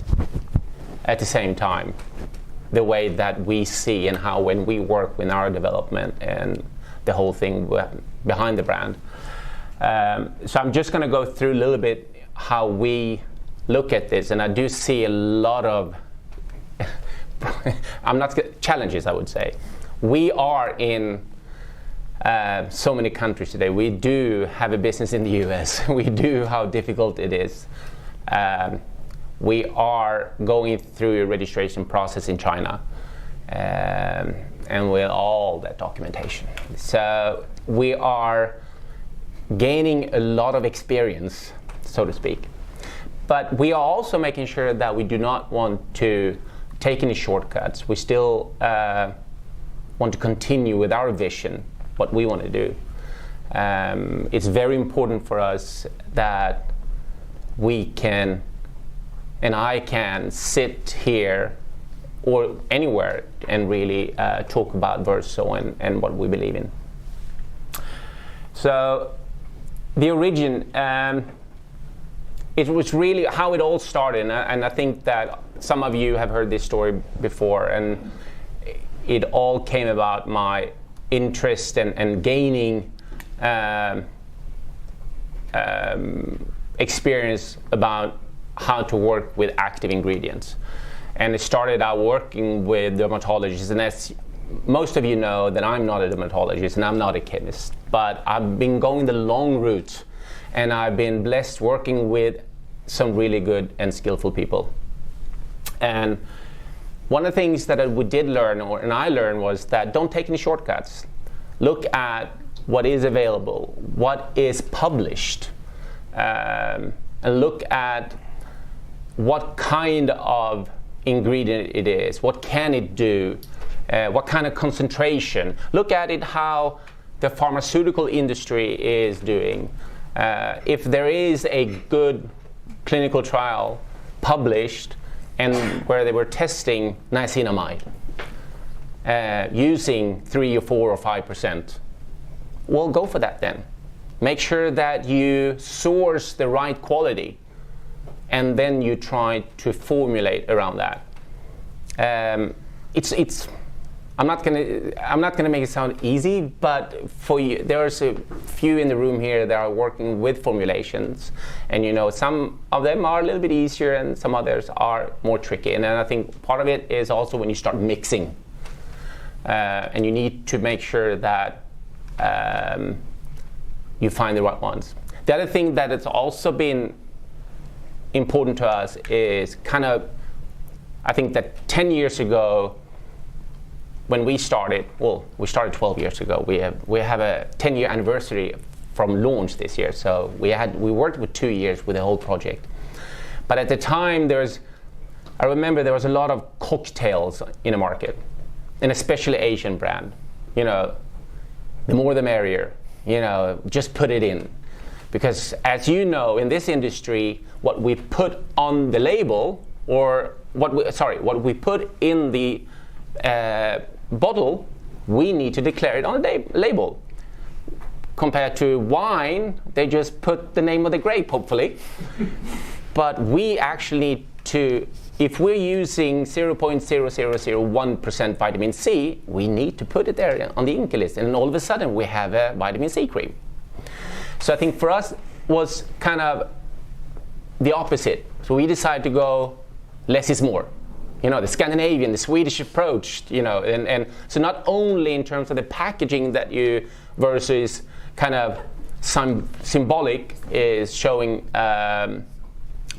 at the same time, the way that we see and how when we work with our development and the whole thing behind the brand. So I'm just going to go through a little bit how we look at this, and I do see a lot of challenges, I would say. We are in so many countries today. We do have a business in the US. We do how difficult it is. We are going through a registration process in China, and with all that documentation. So we are gaining a lot of experience, so to speak. But we are also making sure that we do not want to take any shortcuts. We still want to continue with our vision, what we want to do. It's very important for us that we can, and I can sit here or anywhere and really talk about Verso and what we believe in. So the origin, it was really how it all started, and I think that some of you have heard this story before, and it all came about my interest and gaining experience about how to work with active ingredients. And it started out working with dermatologists, and as most of you know, that I'm not a dermatologist and I'm not a chemist, but I've been going the long route, and I've been blessed working with some really good and skillful people. And one of the things that we did learn, and I learned, was that don't take any shortcuts. Look at what is available, what is published, and look at what kind of ingredient it is, what can it do, what kind of concentration. Look at it how the pharmaceutical industry is doing. If there is a good clinical trial published and where they were testing niacinamide using 3 or 4 or 5%, well, go for that then. Make sure that you source the right quality, and then you try to formulate around that. I'm not gonna make it sound easy, but for you, there's a few in the room here that are working with formulations, and you know, some of them are a little bit easier and some others are more tricky. And then I think part of it is also when you start mixing, and you need to make sure that you find the right ones. The other thing that it's also been important to us is kind of, I think that 10 years ago, when we started, well, we started 12 years ago. We have a 10-year anniversary from launch this year. So we worked with 2 years with the whole project. But at the time, I remember there was a lot of cocktails in the market, and especially Asian brand. You know, the more the merrier. You know, just put it in, because as you know, in this industry, what we put on the label, or what we put in the bottle, we need to declare it on the label. Compared to wine, they just put the name of the grape, hopefully. But we actually need to, if we're using 0.0001% vitamin C, we need to put it there on the INCA list, and all of a sudden we have a vitamin C cream. So I think for us was kind of the opposite. So we decided to go less is more. You know, the Scandinavian, the Swedish approach, you know, and so not only in terms of the packaging that you versus kind of symbolic is showing,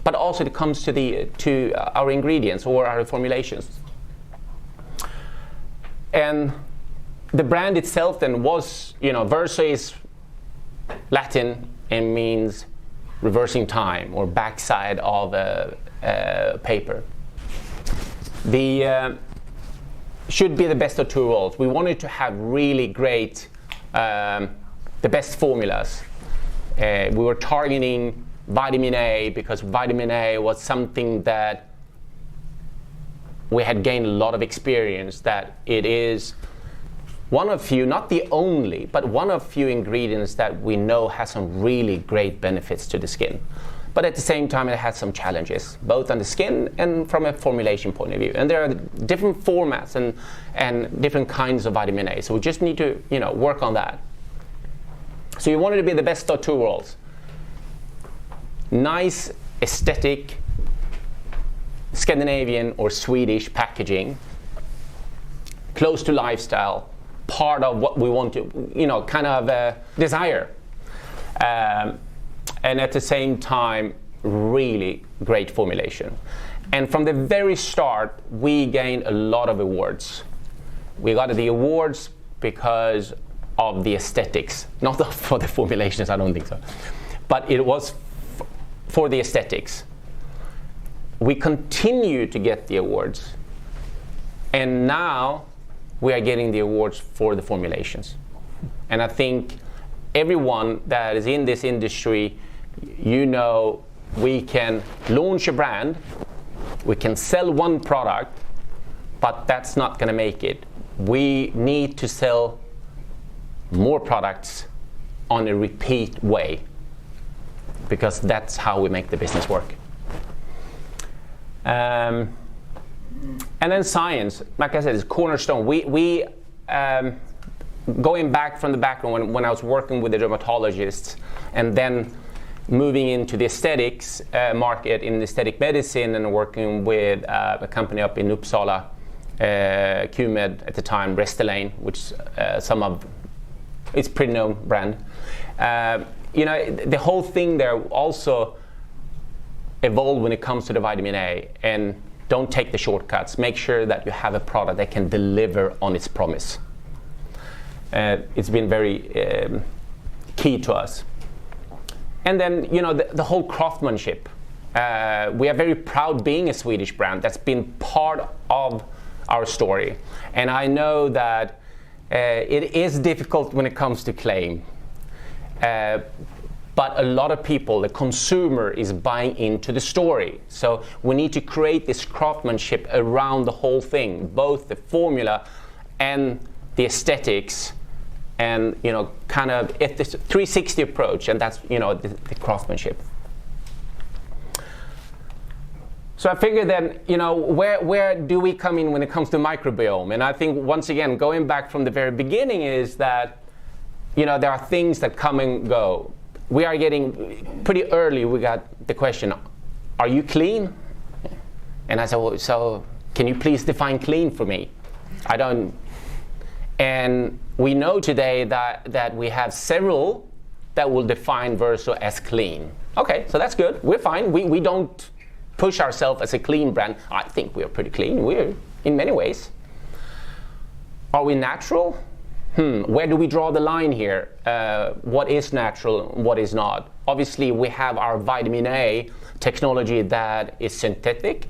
but also it comes to our ingredients or our formulations. And the brand itself then was, you know, Verso is Latin and means reversing time or backside of a paper. Should be the best of two worlds. We wanted to have really great, the best formulas. We were targeting vitamin A because vitamin A was something that we had gained a lot of experience, that it is one of few, not the only, but one of few ingredients that we know has some really great benefits to the skin. But at the same time, it has some challenges, both on the skin and from a formulation point of view. And there are different formats and different kinds of vitamin A. So we just need to, you know, work on that. So you wanted to be the best of two worlds. Nice, aesthetic, Scandinavian or Swedish packaging, close to lifestyle, part of what we want to, you know, kind of desire. And at the same time, really great formulation. And from the very start, we gained a lot of awards. We got the awards because of the aesthetics, not for the formulations, I don't think so. But it was for the aesthetics. We continue to get the awards. And now we are getting the awards for the formulations. And I think everyone that is in this industry, you know, we can launch a brand, we can sell one product, but that's not going to make it. We need to sell more products on a repeat way, because that's how we make the business work. And then science, like I said, is cornerstone. We going back from the background when I was working with the dermatologists and then moving into the aesthetics market in aesthetic medicine and working with a company up in Uppsala, QMed at the time, Restylane, which it's a pretty known brand. The whole thing there also evolved when it comes to the vitamin A, and don't take the shortcuts. Make sure that you have a product that can deliver on its promise. It's been very key to us. And then, the whole craftsmanship. We are very proud being a Swedish brand. That's been part of our story. And I know that it is difficult when it comes to claim. But a lot of people, the consumer, is buying into the story. So we need to create this craftsmanship around the whole thing, both the formula and the aesthetics, and kind of it's a 360 approach, and that's the craftsmanship. So I figured that where do we come in when it comes to microbiome? And I think once again, going back from the very beginning, is that there are things that come and go. We are getting pretty early. We got the question, "Are you clean?" And I said, "Well, so can you please define clean for me? I don't." And we know today that we have several that will define Verso as clean. Okay, so that's good. We're fine. We don't push ourselves as a clean brand. I think we're pretty clean. We're in many ways. Are we natural? Where do we draw the line here? What is natural, what is not? Obviously, we have our vitamin A technology that is synthetic.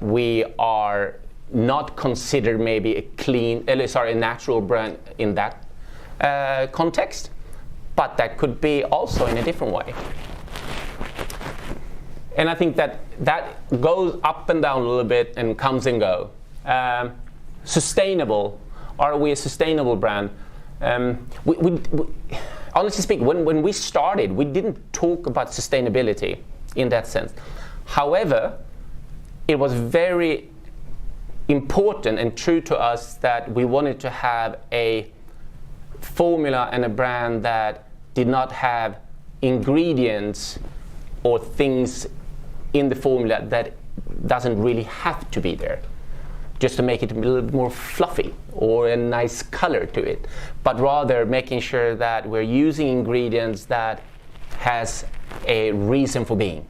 We are not considered maybe a natural brand in that context, but that could be also in a different way. And I think that goes up and down a little bit and comes and go. Sustainable. Are we a sustainable brand? Honestly speaking, when we started, we didn't talk about sustainability in that sense. However, it was very important and true to us that we wanted to have a formula and a brand that did not have ingredients or things in the formula that doesn't really have to be there, just to make it a little bit more fluffy or a nice color to it, but rather making sure that we're using ingredients that has a reason for being.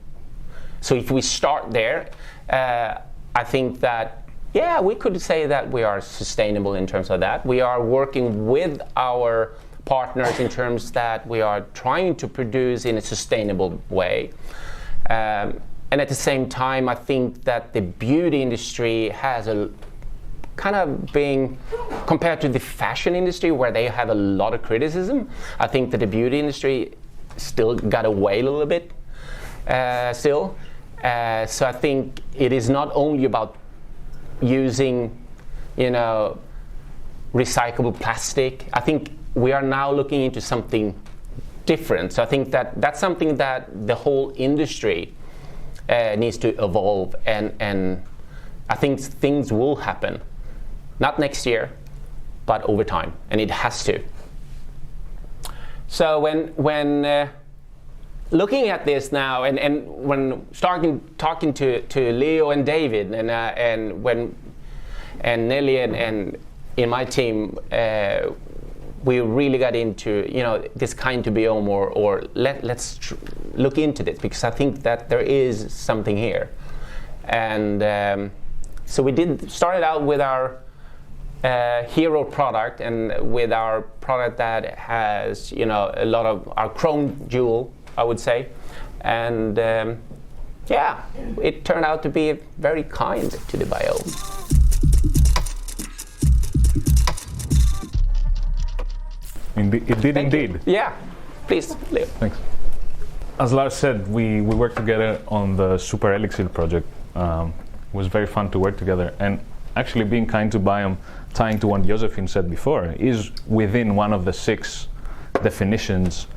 So if we start there, I think that, we could say that we are sustainable in terms of that. We are working with our partners in terms that we are trying to produce in a sustainable way. And at the same time, I think that the beauty industry has a kind of being compared to the fashion industry, where they have a lot of criticism. I think that the beauty industry still got away a little bit still. So I think it is not only about using, recyclable plastic. I think we are now looking into something different. So I think that that's something that the whole industry needs to evolve, and I think things will happen, not next year, but over time, and it has to. So when looking at this now, and when talking to Leo and David, and Nelly and in my team, we really got into this kind of biome, or let's look into this, because I think that there is something here. And so we started out with our hero product, and with our product that has a lot of our crown jewel, I would say. And it turned out to be very kind to the biome. It did indeed. Yeah, please, Leo. Thanks. As Lars said, we worked together on the Super Elixir project. was very fun to work together. And actually being kind to BIOME, tying to what Josefin said before, is within one of the 6 definitions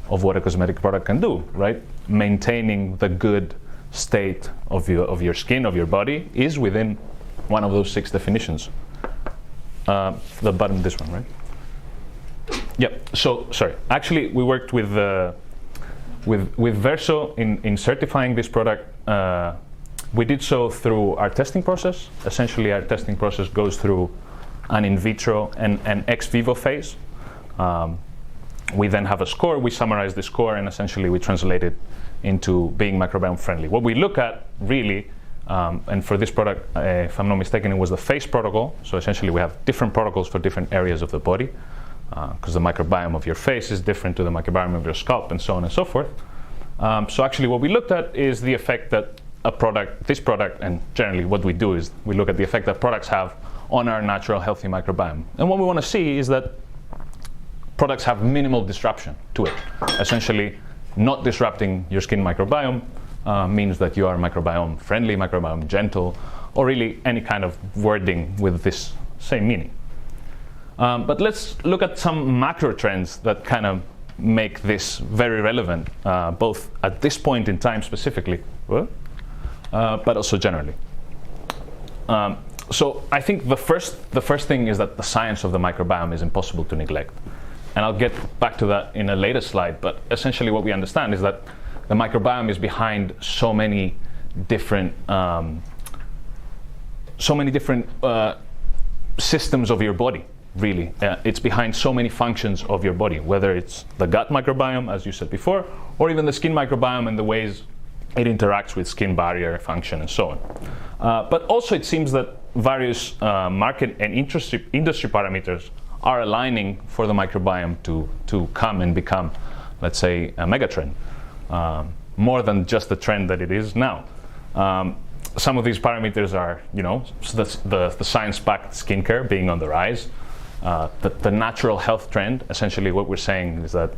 of what a cosmetic product can do, right? Maintaining the good state of your skin, of your body, is within one of those 6 definitions. The bottom, this one, right? Yep. So sorry. Actually, we worked with Verso in certifying this product. We did so through our testing process. Essentially, our testing process goes through an in vitro and an ex vivo phase. We then have a score. We summarize the score, and essentially we translate it into being microbiome friendly. What we look at really, and for this product, if I'm not mistaken, it was the FACE protocol. So essentially we have different protocols for different areas of the body, because the microbiome of your face is different to the microbiome of your scalp, and so on and so forth. So actually what we looked at is the effect that this product, and generally what we do is we look at the effect that products have on our natural healthy microbiome. And what we want to see is that products have minimal disruption to it. Essentially, not disrupting your skin microbiome means that you are microbiome friendly, microbiome gentle, or really any kind of wording with this same meaning. But let's look at some macro trends that kind of make this very relevant, both at this point in time specifically, but also generally. So I think the first thing is that the science of the microbiome is impossible to neglect. And I'll get back to that in a later slide, but essentially what we understand is that the microbiome is behind so many different systems of your body, really. It's behind so many functions of your body, whether it's the gut microbiome, as you said before, or even the skin microbiome and the ways it interacts with skin barrier function and so on. But also it seems that various market and industry parameters are aligning for the microbiome to come and become, let's say, a megatrend, more than just the trend that it is now. Some of these parameters are, the science-backed skincare being on the rise, the natural health trend. Essentially what we're saying is that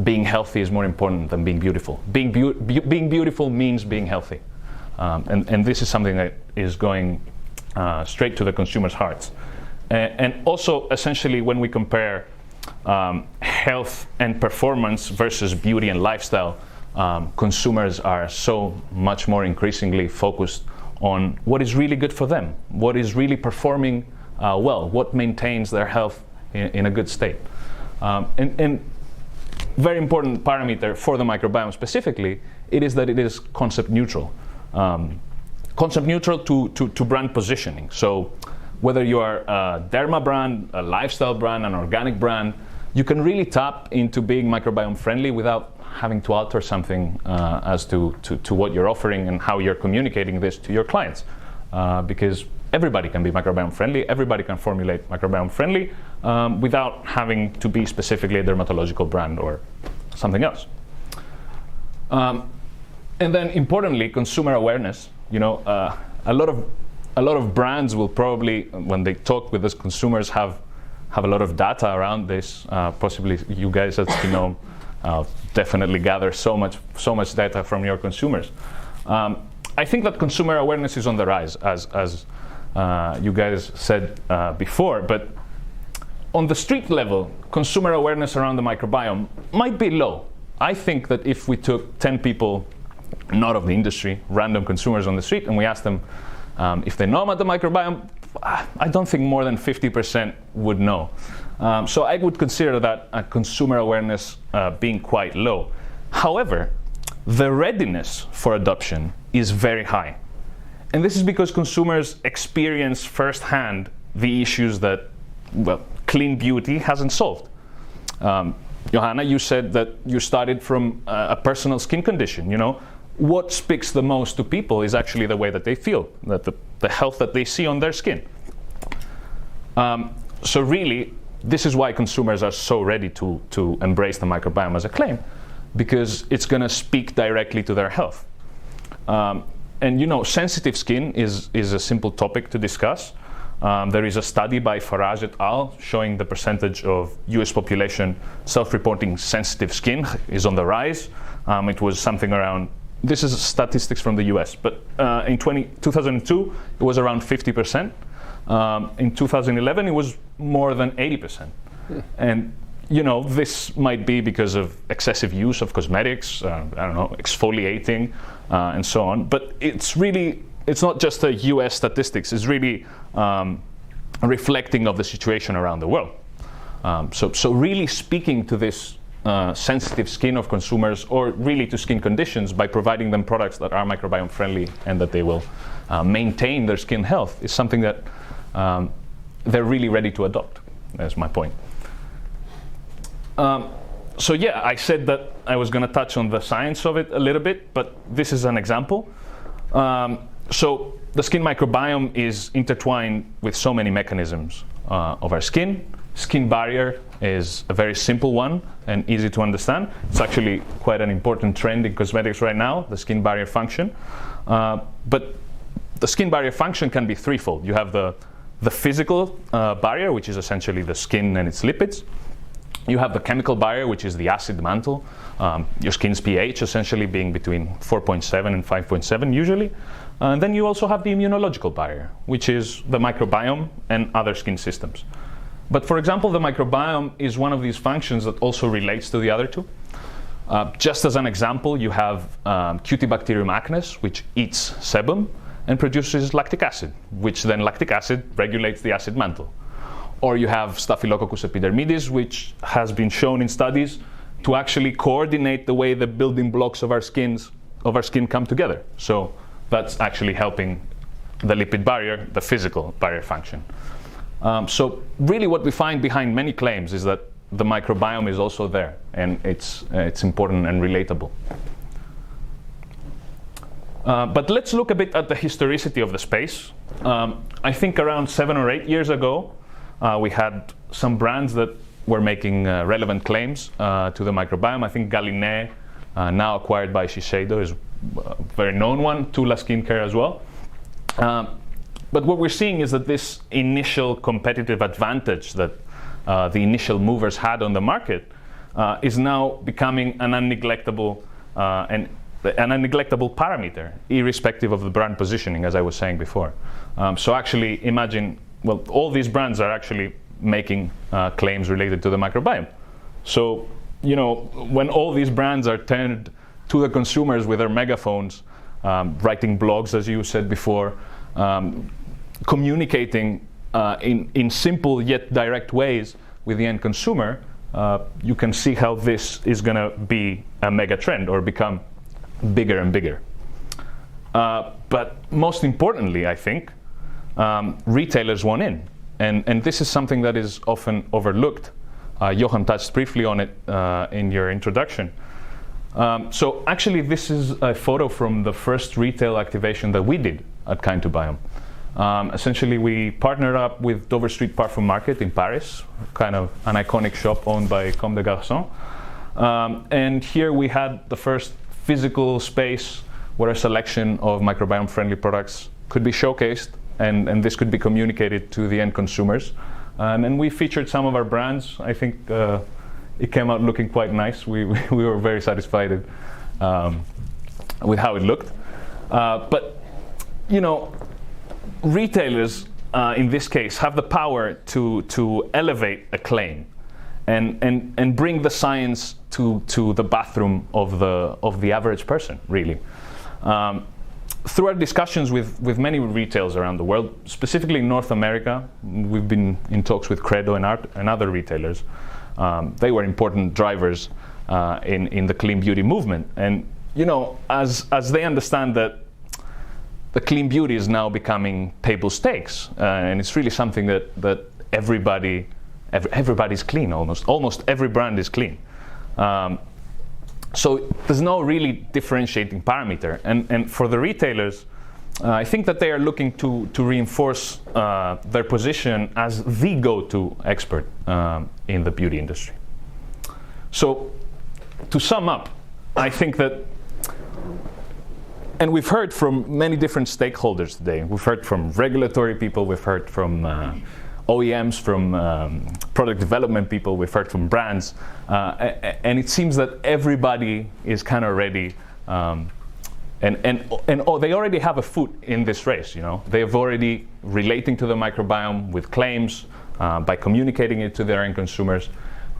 being healthy is more important than being beautiful. Being beautiful means being healthy. And this is something that is going straight to the consumer's hearts. And also, essentially, when we compare health and performance versus beauty and lifestyle, consumers are so much more increasingly focused on what is really good for them, what is really performing well, what maintains their health in a good state. And very important parameter for the microbiome specifically, it is that it is concept neutral. Concept neutral to brand positioning. So whether you are a derma brand, a lifestyle brand, an organic brand, you can really tap into being microbiome friendly without having to alter something as to what you're offering and how you're communicating this to your clients. Because everybody can be microbiome friendly, everybody can formulate microbiome friendly without having to be specifically a dermatological brand or something else. And then importantly, consumer awareness. A lot of brands will probably, when they talk with the consumers, have a lot of data around this. Possibly you guys at Skinome definitely gather so much data from your consumers. I think that consumer awareness is on the rise, as you guys said before. But on the street level, consumer awareness around the microbiome might be low. I think that if we took 10 people, not of the industry, random consumers on the street, and we asked them if they know about the microbiome, I don't think more than 50% would know. So I would consider that consumer awareness being quite low. However, the readiness for adoption is very high. And this is because consumers experience firsthand the issues that, clean beauty hasn't solved. Johanna, you said that you started from a personal skin condition. What speaks the most to people is actually the way that they feel, that the health that they see on their skin. So really, this is why consumers are so ready to embrace the microbiome as a claim, because it's going to speak directly to their health. And sensitive skin is a simple topic to discuss. There is a study by Farage et al. Showing the percentage of US population self-reporting sensitive skin is on the rise. It was something around this is statistics from the US, but in 2002 it was around 50%. In 2011 it was more than 80%. And this might be because of excessive use of cosmetics, exfoliating, and so on. But it's not just a US statistics, it's really reflecting of the situation around the world. So really speaking to this sensitive skin of consumers, or really to skin conditions, by providing them products that are microbiome friendly and that they will maintain their skin health, is something that they're really ready to adopt. That's my point. So yeah, I said that I was going to touch on the science of it a little bit, but this is an example. So the skin microbiome is intertwined with so many mechanisms of our skin. Skin barrier is a very simple one and easy to understand. It's actually quite an important trend in cosmetics right now, the skin barrier function. But the skin barrier function can be threefold. You have the physical barrier, which is essentially the skin and its lipids. You have the chemical barrier, which is the acid mantle, your skin's pH essentially being between 4.7 and 5.7 usually. And then you also have the immunological barrier, which is the microbiome and other skin systems. But for example, the microbiome is one of these functions that also relates to the other two. Just as an example, you have Cutibacterium acnes, which eats sebum and produces lactic acid, which then lactic acid regulates the acid mantle. Or you have Staphylococcus epidermidis, which has been shown in studies to actually coordinate the way the building blocks of our skin come together. So that's actually helping the lipid barrier, the physical barrier function. So really what we find behind many claims is that the microbiome is also there, and it's important and relatable. But let's look a bit at the historicity of the space. I think around 7 or 8 years ago, we had some brands that were making relevant claims to the microbiome. I think Galiné, now acquired by Shiseido, is a very known one, Tula Skincare as well. But what we're seeing is that this initial competitive advantage that the initial movers had on the market is now becoming an unneglectable parameter, irrespective of the brand positioning, as I was saying before. So actually imagine, well, all these brands are actually making claims related to the microbiome. So, when all these brands are turned to the consumers with their megaphones, writing blogs, as you said before, communicating in simple yet direct ways with the end consumer, you can see how this is going to be a mega trend or become bigger and bigger. But most importantly, I think, retailers want in. And this is something that is often overlooked. Johan touched briefly on it in your introduction. So actually, this is a photo from the first retail activation that we did at Kind2Biome. Essentially, we partnered up with Dover Street Parfum Market in Paris, kind of an iconic shop owned by Comme des Garçons. And here we had the first physical space where a selection of microbiome-friendly products could be showcased, and this could be communicated to the end consumers. And we featured some of our brands. I think it came out looking quite nice. We were very satisfied with how it looked. But retailers in this case have the power to elevate a claim and bring the science to the bathroom of the average person, really. Through our discussions with many retailers around the world, specifically in North America, we've been in talks with Credo and other retailers. They were important drivers in the clean beauty movement. And as they understand that the clean beauty is now becoming table stakes, and it's really something that everybody's clean, almost every brand is clean. So there's no really differentiating parameter, and for the retailers, I think that they are looking to reinforce their position as the go-to expert in the beauty industry. So to sum up, I think that, and we've heard from many different stakeholders today. We've heard from regulatory people, we've heard from OEMs, from product development people, we've heard from brands, and it seems that everybody is kind of ready And they already have a foot in this race, you know. They've already relating to the microbiome with claims, by communicating it to their end consumers.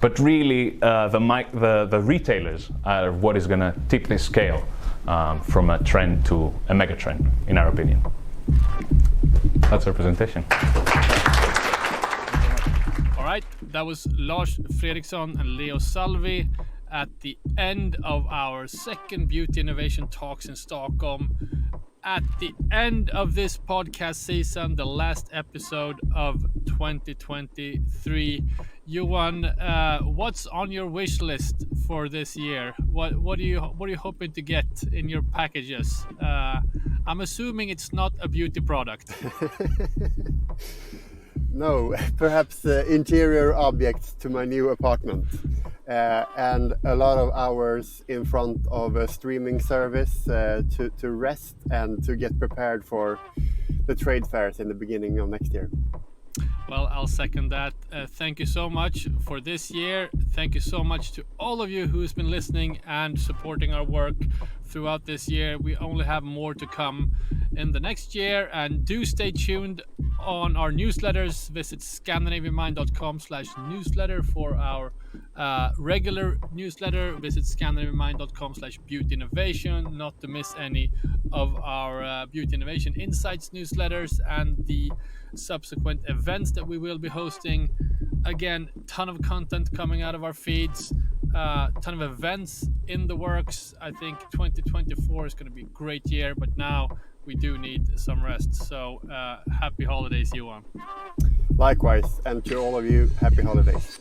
But really, the retailers are what is going to tip this scale from a trend to a mega trend, in our opinion. That's our presentation. All right, that was Lars Fredriksson and Leo Salvi at the end of our second Beauty Innovation Talks in Stockholm. At the end of this podcast season, the last episode of 2023. Johan, what's on your wish list for this year? What are you hoping to get in your packages? I'm assuming it's not a beauty product. No, perhaps interior objects to my new apartment, and a lot of hours in front of a streaming service to rest and to get prepared for the trade fairs in the beginning of next year. Well, I'll second that. Thank you so much for this year. Thank you so much to all of you who's been listening and supporting our work throughout this year. We only have more to come in the next year, and do stay tuned on our newsletters. Visit SkandinavianMind.com/newsletter for our regular newsletter. Visit SkandinavianMind.com/beauty innovation, not to miss any of our Beauty Innovation Insights newsletters and the subsequent events that we will be hosting. Again, ton of content coming out of our feeds, ton of events in the works. I think 2024 is going to be a great year, but now we do need some rest. So happy holidays, Johan. Likewise, and to all of you, happy holidays.